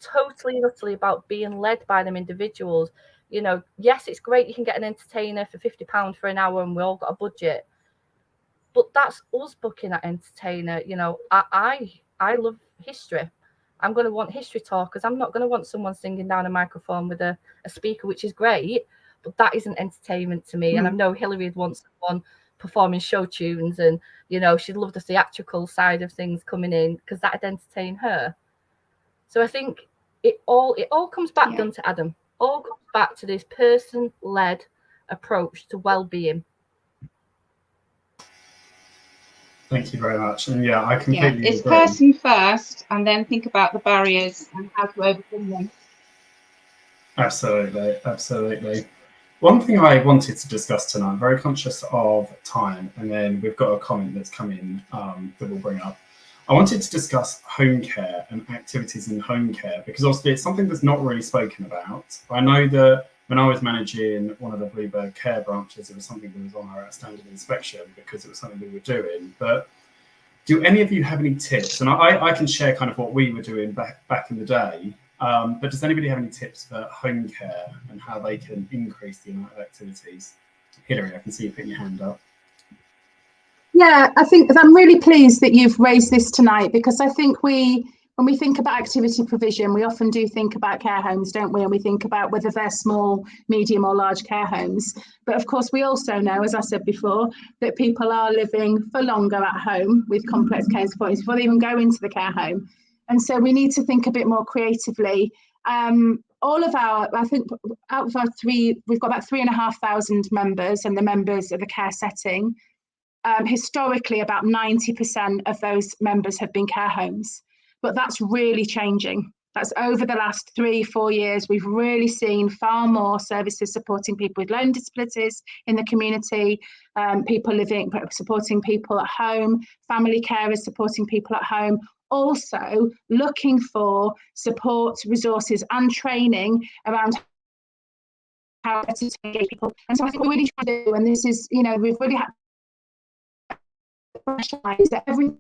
totally and utterly about being led by them individuals. You know, yes, it's great you can get an entertainer for £50 for an hour and we all got a budget, but that's us booking that entertainer. You know, I love history. I'm going to want history talkers. I'm not going to want someone singing down a microphone with a speaker, which is great, but that isn't entertainment to me. And I know Hilary would want someone performing show tunes, and, you know, she'd love the theatrical side of things coming in because that'd entertain her. So I think it all comes back down to Adam. All comes back to this person-led approach to well-being. Thank you very much. And yeah, I completely it's agree. person first, and then think about the barriers and how to overcome them. Absolutely, absolutely. One thing I wanted to discuss tonight, I'm very conscious of time, and then we've got a comment that's come in that we'll bring up. I wanted to discuss home care and activities in home care, because obviously it's something that's not really spoken about. I know that when I was managing one of the Bluebird Care branches, it was something that was on our outstanding inspection because it was something we were doing. But do any of you have any tips? And I can share kind of what we were doing back in the day. But does anybody have any tips for home care and how they can increase the amount of activities? Hilary, I can see you putting your hand up. Yeah, I think I'm really pleased that you've raised this tonight, because I think when we think about activity provision, we often do think about care homes, don't we? And we think about whether they're small, medium or large care homes. But of course, we also know, as I said before, that people are living for longer at home with complex care support before they even go into the care home. And so we need to think a bit more creatively. All of I think out of our we've got about 3,500 members, and the members of the care setting. Historically, about 90% of those members have been care homes, but that's really changing. That's over the last 3-4 years. We've really seen far more services supporting people with learning disabilities in the community, supporting people at home, family carers supporting people at home, also looking for support, resources and training around how to engage people. And so I think what we really try to do, and this is, you know, we've really had that every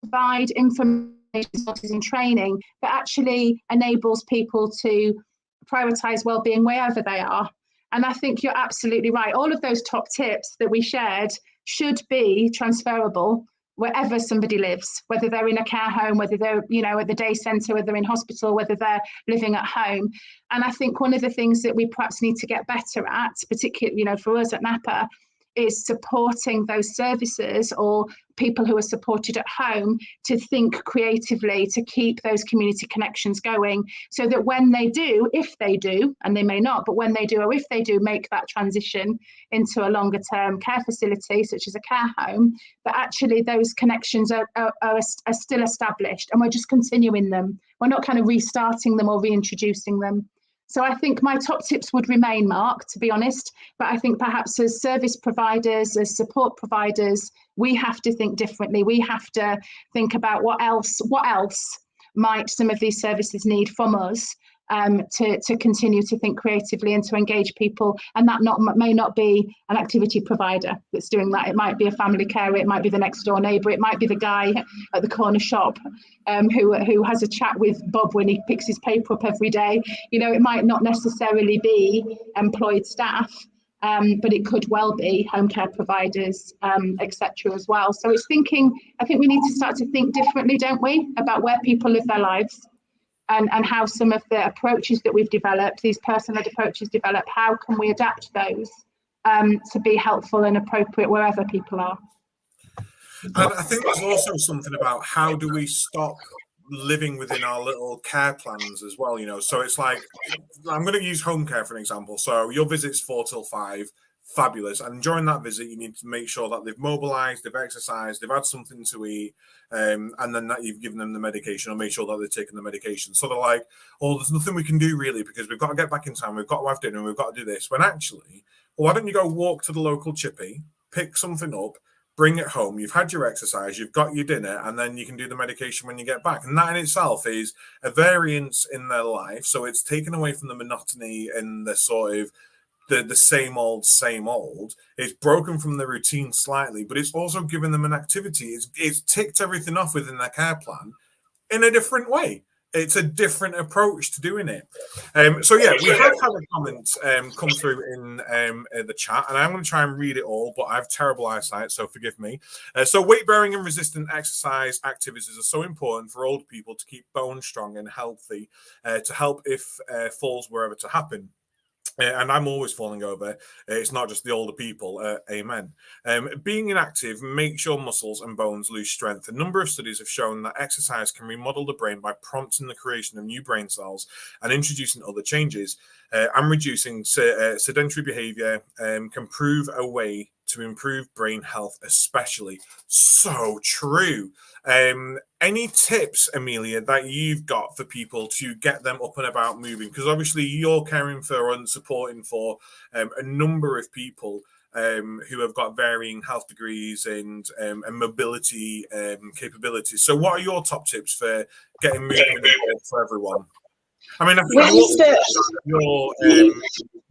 provide information and training that actually enables people to prioritise wellbeing wherever they are. And I think you're absolutely right. All of those top tips that we shared should be transferable wherever somebody lives, whether they're in a care home, whether they're, you know, at the day centre, whether they're in hospital, whether they're living at home. And I think one of the things that we perhaps need to get better at, particularly, you know, for us at NAPA, is supporting those services or people who are supported at home to think creatively, to keep those community connections going, so that when they do, if they do, and they may not, but when they do, or if they do make that transition into a longer term care facility, such as a care home, that actually those connections are still established, and we're just continuing them. We're not kind of restarting them or reintroducing them. So I think my top tips would remain, Mark, to be honest, but I think perhaps as service providers, as support providers, we have to think differently. We have to think about what else might some of these services need from us to continue to think creatively and to engage people. And that may not be an activity provider that's doing that. It might be a family carer, it might be the next door neighbour, it might be the guy at the corner shop who has a chat with Bob when he picks his paper up every day. You know, it might not necessarily be employed staff, but it could well be home care providers, etc. as well. So it's I think we need to start to think differently, don't we, about where people live their lives. And how some of the approaches that we've developed, these person-led approaches developed, how can we adapt those to be helpful and appropriate wherever people are? And I think there's also something about how do we stop living within our little care plans as well, you know. So it's like, I'm going to use home care for an example. So your visit's 4 till 5. Fabulous. And during that visit, you need to make sure that they've mobilized, they've exercised, they've had something to eat, and then that you've given them the medication, or make sure that they're taking the medication. So they're like, oh, there's nothing we can do really, because we've got to get back in time, we've got to have dinner, and we've got to do this. When actually, well, why don't you go walk to the local chippy, pick something up, bring it home, you've had your exercise, you've got your dinner, and then you can do the medication when you get back. And that in itself is a variance in their life. So it's taken away from the monotony and the sort of the same old. It's broken from the routine slightly, but it's also given them an activity. It's ticked everything off within their care plan in a different way. it's a different approach to doing it. So yeah, we have had a comment come through in the chat, and I'm going to try and read it all, but I have terrible eyesight, so forgive me. So weight bearing and resistant exercise activities are so important for old people to keep bones strong and healthy, to help if falls were ever to happen. And I'm always falling over. It's not just the older people. Amen. Being inactive makes your muscles and bones lose strength. A number of studies have shown that exercise can remodel the brain by prompting the creation of new brain cells and introducing other changes. And reducing sedentary behavior can prove a way to improve brain health, especially. So true. Any tips, Amelia, that you've got for people to get them up and about moving? Because obviously you're caring for and supporting for a number of people who have got varying health degrees and mobility capabilities. So what are your top tips for getting moving for everyone? I mean,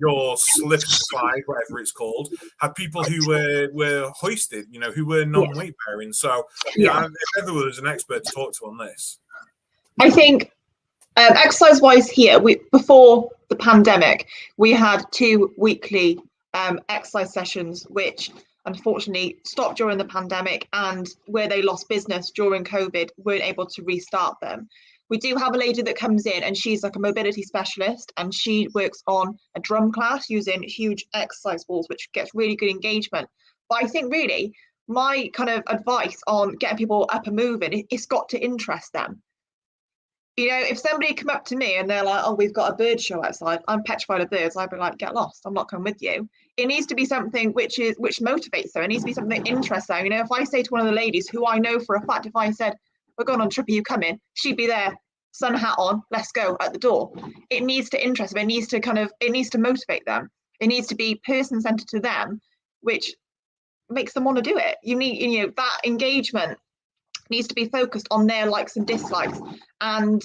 your slip slide, whatever it's called, had people who were hoisted, you know, who were non-weight bearing. So, yeah, if ever was an expert to talk to on this. I think exercise-wise here, before the pandemic, we had 2 weekly exercise sessions, which unfortunately stopped during the pandemic, and where they lost business during COVID, weren't able to restart them. We do have a lady that comes in, and she's like a mobility specialist, and she works on a drum class using huge exercise balls, which gets really good engagement. But I think really my kind of advice on getting people up and moving, it's got to interest them. You know, if somebody come up to me and they're like, oh, we've got a bird show outside, I'm petrified of birds, I'd be like, get lost, I'm not coming with you. It needs to be something which motivates them. It needs to be something that interests them. You know, if I say to one of the ladies who I know for a fact, if I said, we're going on a trip, are you coming? She'd be there, sun hat on, let's go, at the door. It needs to interest them. It needs to motivate them. It needs to be person-centered to them, which makes them want to do it. You need, you know, that engagement needs to be focused on their likes and dislikes. And,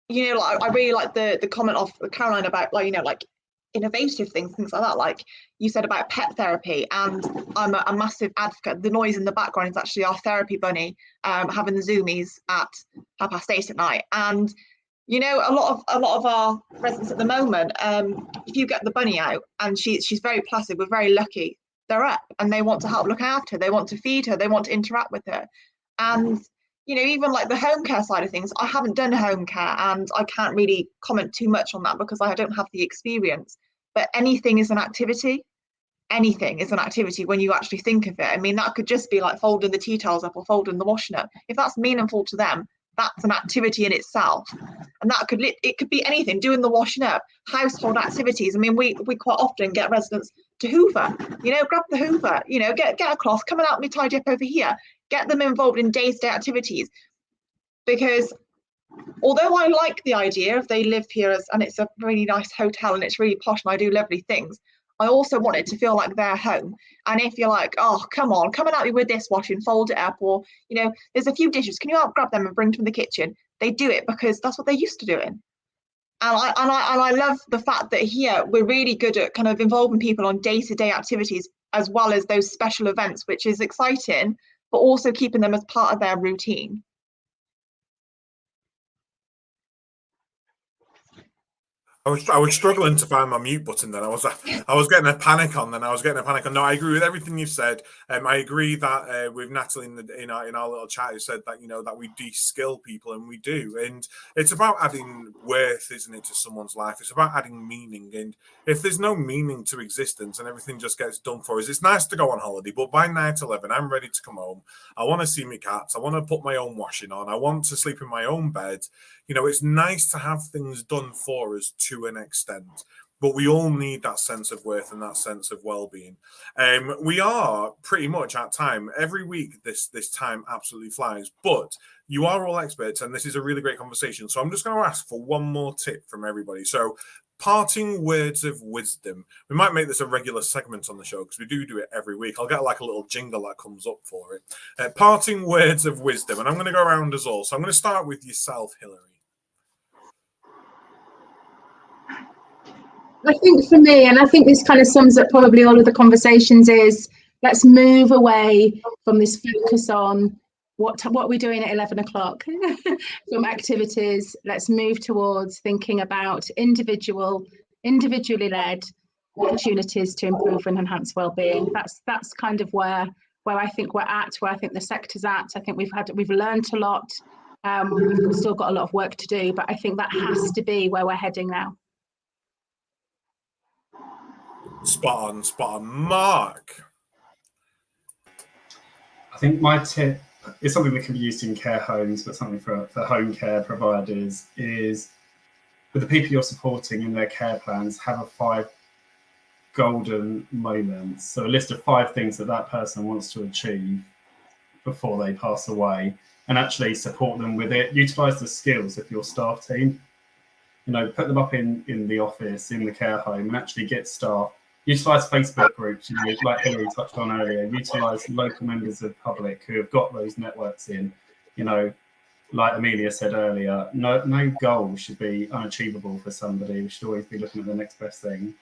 you know, like, I really like the comment of Caroline about, like, you know, like innovative things like that. Like you said about pet therapy, and I'm a massive advocate. The noise in the background is actually our therapy bunny having the zoomies at 8:30 at night. And you know, a lot of our residents at the moment, if you get the bunny out and she's very placid, we're very lucky, they're up and they want to help look after her, they want to feed her, they want to interact with her. And you know, even like the home care side of things, I haven't done home care and I can't really comment too much on that because I don't have the experience. But anything is an activity. Anything is an activity when you actually think of it. I mean, that could just be like folding the tea towels up or folding the washing up. If that's meaningful to them, that's an activity in itself. And that could be anything, doing the washing up, household activities. I mean, we quite often get residents to hoover, you know, grab the hoover, you know, get a cloth, come and help me tidy up over here. Get them involved in day-to-day activities, because although I like the idea of they live here and it's a really nice hotel and it's really posh and I do lovely things, I also want it to feel like their home. And if you're like, oh, come on, come and help me with this washing, fold it up, or, you know, there's a few dishes, can you help grab them and bring them to the kitchen? They do it because that's what they're used to doing. And I love the fact that here we're really good at kind of involving people on day-to-day activities as well as those special events, which is exciting, but also keeping them as part of their routine. I was struggling to find my mute button. Then I was getting a panic on. No, I agree with everything you've said. I agree that with Natalie in our little chat, who said that, you know, that we de-skill people, and we do. And it's about adding worth, isn't it, to someone's life? It's about adding meaning. And if there's no meaning to existence and everything just gets done for us, it's nice to go on holiday, but by night 11, I'm ready to come home. I want to see my cats. I want to put my own washing on. I want to sleep in my own bed. You know, it's nice to have things done for us to an extent, but we all need that sense of worth and that sense of well-being. We are pretty much at time. Every week, this time absolutely flies, but you are all experts, and this is a really great conversation. So I'm just going to ask for one more tip from everybody. So parting words of wisdom. We might make this a regular segment on the show because we do it every week. I'll get like a little jingle that comes up for it. Parting words of wisdom, and I'm going to go around as all. So I'm going to start with yourself, Hilary. I think for me, and I think this kind of sums up probably all of the conversations, is let's move away from this focus on what are we doing at 11 o'clock from activities? Let's move towards thinking about individually led opportunities to improve and enhance well-being. That's kind of where I think we're at, where I think the sector's at. I think we've learned a lot. We've still got a lot of work to do, but I think that has to be where we're heading now. Spot on. Mark. I think my tip is something that can be used in care homes, but something for home care providers is, with the people you're supporting in their care plans, have a 5 golden moments. So a list of 5 things that person wants to achieve before they pass away, and actually support them with it. Utilize the skills of your staff team. Put them up in the office, in the care home, and actually get staff. Utilize Facebook groups, like Hilary touched on earlier. Utilize local members of the public who have got those networks in. Like Amelia said earlier, no goal should be unachievable for somebody. We should always be looking at the next best thing.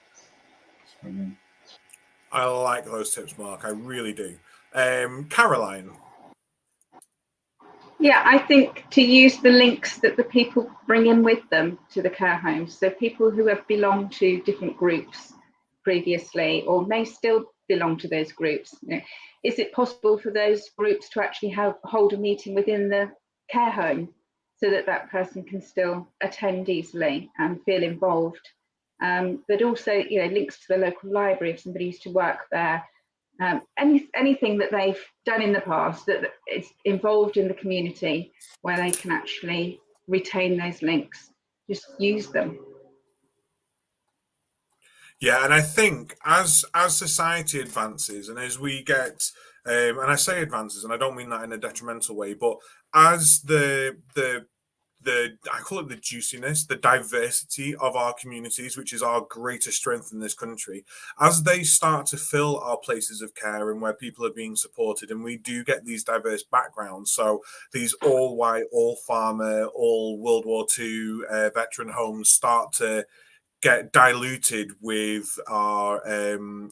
I like those tips, Mark. I really do. Caroline. Yeah, I think to use the links that the people bring in with them to the care homes. So people who have belonged to different groups previously, or may still belong to those groups. Is it possible for those groups to actually hold a meeting within the care home so that person can still attend easily and feel involved? But also, links to the local library if somebody used to work there. Anything that they've done in the past that is involved in the community, where they can actually retain those links, just use them. Yeah, and I think as society advances, and as we get, and I say advances, and I don't mean that in a detrimental way, but as the I call it the juiciness, the diversity of our communities, which is our greatest strength in this country, as they start to fill our places of care and where people are being supported, and we do get these diverse backgrounds, so these all white, all farmer, all World War II veteran homes start to get diluted with our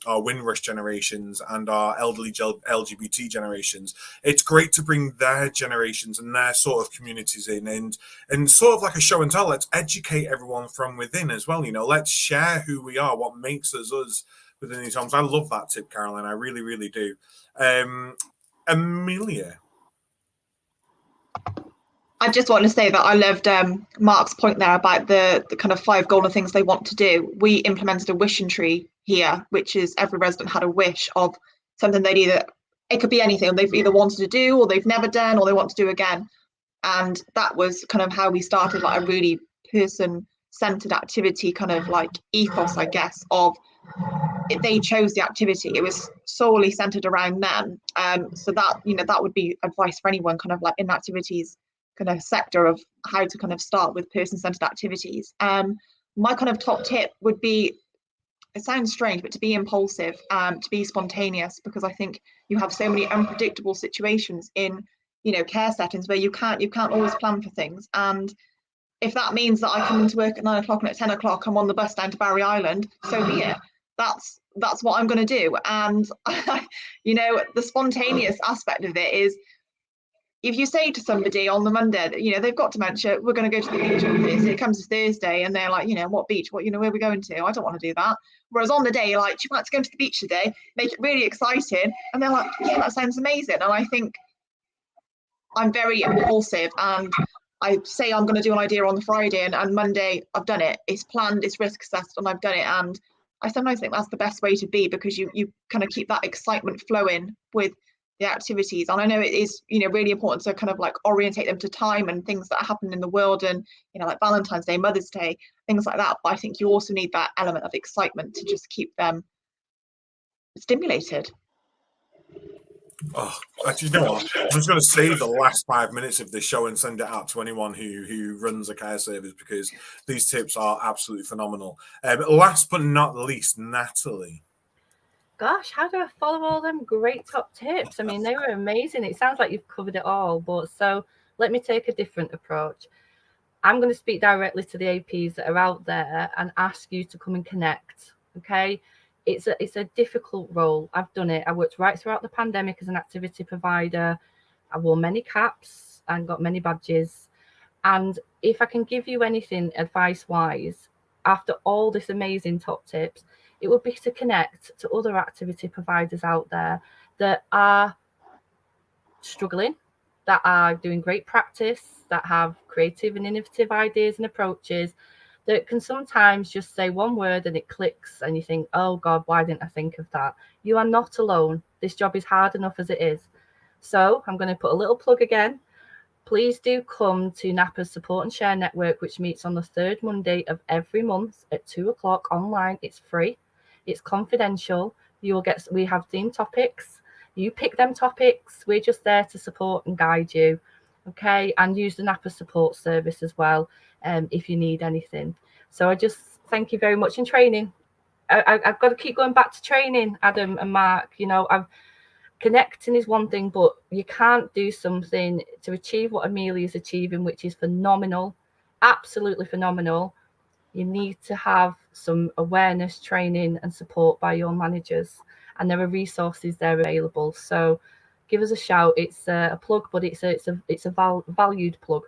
Windrush generations and our elderly LGBT generations. It's great to bring their generations and their sort of communities in, and sort of like a show and tell. Let's educate everyone from within as well. Let's share who we are, what makes us us within these homes. I love that tip, Caroline. I really, really do. Amelia. I just want to say that I loved Mark's point there about the kind of 5 golden things they want to do. We implemented a wishing tree here, which is every resident had a wish of something it could be anything they've either wanted to do or they've never done or they want to do again. And that was kind of how we started, like a really person-centered activity, kind of like ethos, I guess, of they chose the activity. It was solely centered around them. So that, that would be advice for anyone kind of like in activities kind of sector of how to kind of start with person-centered activities. My kind of top tip would be, it sounds strange, but to be impulsive, to be spontaneous, because I think you have so many unpredictable situations in care settings where you can't always plan for things. And if that means that I come into work at 9 o'clock and at 10 o'clock I'm on the bus down to Barry Island, so be it. That's what I'm going to do. And the spontaneous aspect of it is, if you say to somebody on the Monday that, they've got dementia, we're going to go to the beach on Thursday, it comes to Thursday and they're like, what beach, where are we going to? I don't want to do that. Whereas on the day, you're like, do you want to go to the beach today? Make it really exciting. And they're like, yeah, that sounds amazing. And I think I'm very impulsive, and I say I'm going to do an idea on the Friday, and Monday I've done it. It's planned, it's risk assessed, and I've done it. And I sometimes think that's the best way to be, because you kind of keep that excitement flowing with the activities. And I know it is really important to kind of like orientate them to time and things that happen in the world, and like Valentine's Day, Mother's Day, things like that. But I think you also need that element of excitement to just keep them stimulated. Oh, actually, you know what? I'm just going to save the last 5 minutes of this show and send it out to anyone who runs a care service, because these tips are absolutely phenomenal. Last but not least, Natalie. Gosh, how do I follow all them great top tips? I mean, they were amazing. It sounds like you've covered it all, but so let me take a different approach. I'm going to speak directly to the APs that are out there and ask you to come and connect. Okay, it's a difficult role. I've done it. I worked right throughout the pandemic as an activity provider. I wore many caps and got many badges. And if I can give you anything advice-wise, after all this amazing top tips, it would be to connect to other activity providers out there that are struggling, that are doing great practice, that have creative and innovative ideas and approaches, that can sometimes just say one word and it clicks and you think, oh God, why didn't I think of that? You are not alone. This job is hard enough as it is. So I'm going to put a little plug again. Please do come to NAPA's Support and Share Network, which meets on the third Monday of every month at 2:00 online. It's free. It's confidential. We have themed topics. You pick them topics. We're just there to support and guide you. Okay. And use the NAPA support service as well, if you need anything. So I just thank you very much in training. I've got to keep going back to training, Adam and Mark. Connecting is one thing, but you can't do something to achieve what Amelia's achieving, which is phenomenal, absolutely phenomenal. You need to have some awareness, training and support by your managers, and there are resources there available. So give us a shout. It's a plug, but it's a valued plug.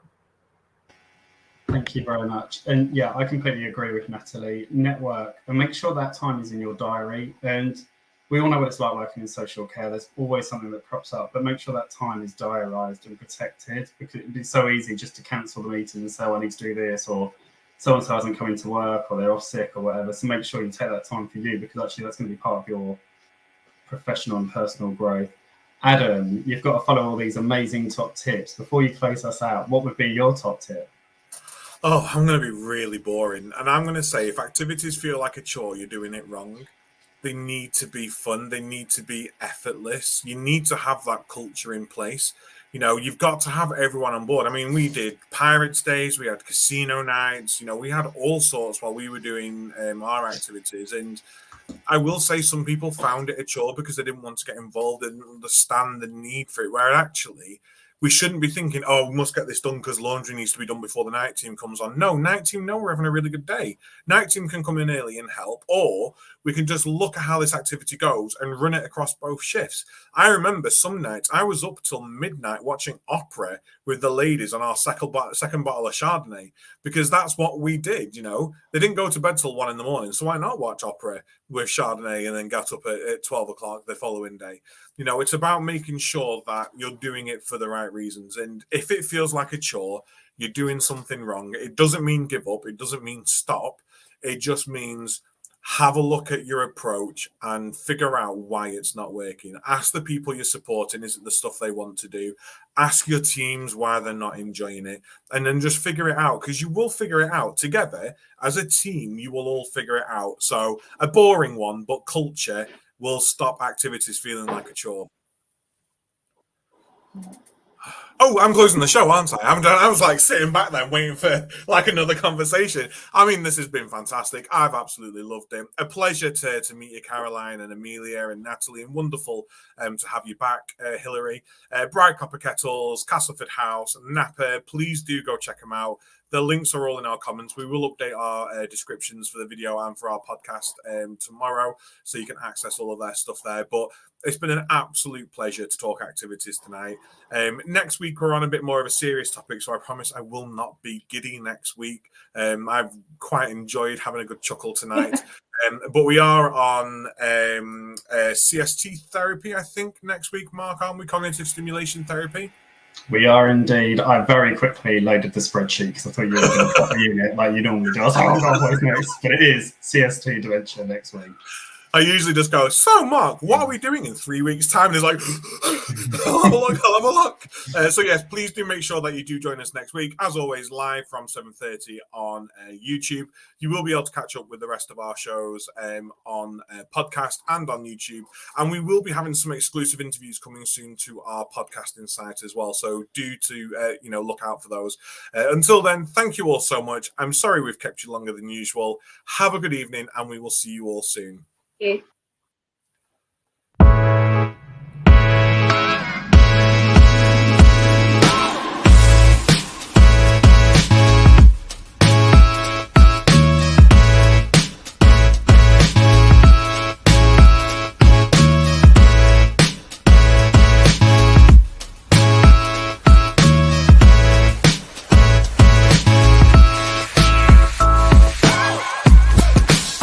Thank you very much. And yeah, I completely agree with Natalie. Network and make sure that time is in your diary. And we all know what it's like working in social care. There's always something that crops up, but make sure that time is diarised and protected, because it'd be so easy just to cancel the meeting and say, oh, I need to do this, or so-and-so hasn't come into work, or they're off sick or whatever. So make sure you take that time for you, because actually that's going to be part of your professional and personal growth. Adam, you've got to follow all these amazing top tips. Before you close us out, what would be your top tip? Oh, I'm going to be really boring. And I'm going to say, if activities feel like a chore, you're doing it wrong. They need to be fun. They need to be effortless. You need to have that culture in place. You've got to have everyone on board. I mean, we did Pirates Days, we had casino nights, we had all sorts while we were doing our activities. And I will say some people found it a chore because they didn't want to get involved and understand the need for it, where actually we shouldn't be thinking, oh, we must get this done because laundry needs to be done before the night team comes on. No, night team know we're having a really good day. Night team can come in early and help, or we can just look at how this activity goes and run it across both shifts. I remember some nights I was up till midnight watching opera with the ladies on our second bottle of Chardonnay, because that's what we did. They didn't go to bed till 1 a.m, so why not watch opera with Chardonnay and then get up at 12 o'clock the following day? It's about making sure that you're doing it for the right reasons. And if it feels like a chore, you're doing something wrong. It doesn't mean give up. It doesn't mean stop. It just means have a look at your approach and figure out why it's not working. Ask the people you're supporting, is it the stuff they want to do? Ask your teams why they're not enjoying it, and then just figure it out, because you will figure it out together. As a team, you will all figure it out. So a boring one, but culture will stop activities feeling like a chore. Oh, I'm closing the show, aren't I? I was like sitting back there waiting for like another conversation. I mean, this has been fantastic. I've absolutely loved it. A pleasure to meet you, Caroline and Amelia and Natalie, and wonderful to have you back, Hilary. Bright Copper Kettles, Castleford House, Napa. Please do go check them out. The links are all in our comments. We will update our descriptions for the video and for our podcast tomorrow, so you can access all of their stuff there. But it's been an absolute pleasure to talk activities tonight. Next week, we're on a bit more of a serious topic, so I promise I will not be giddy next week. I've quite enjoyed having a good chuckle tonight. But we are on CST therapy, I think, next week, Mark, aren't we? Cognitive stimulation therapy. We are indeed. I very quickly loaded the spreadsheet because I thought you were going to pop a unit like you normally do. I was like, oh God, what's next? But it is CST dementia next week. I usually just go, so Mark, what are we doing in 3 weeks' time? And it's like, I'll have a look. So yes, please do make sure that you do join us next week. As always, live from 7:30 on YouTube. You will be able to catch up with the rest of our shows on podcast and on YouTube. And we will be having some exclusive interviews coming soon to our podcasting site as well. So do look out for those. Until then, thank you all so much. I'm sorry we've kept you longer than usual. Have a good evening, and we will see you all soon. Yeah.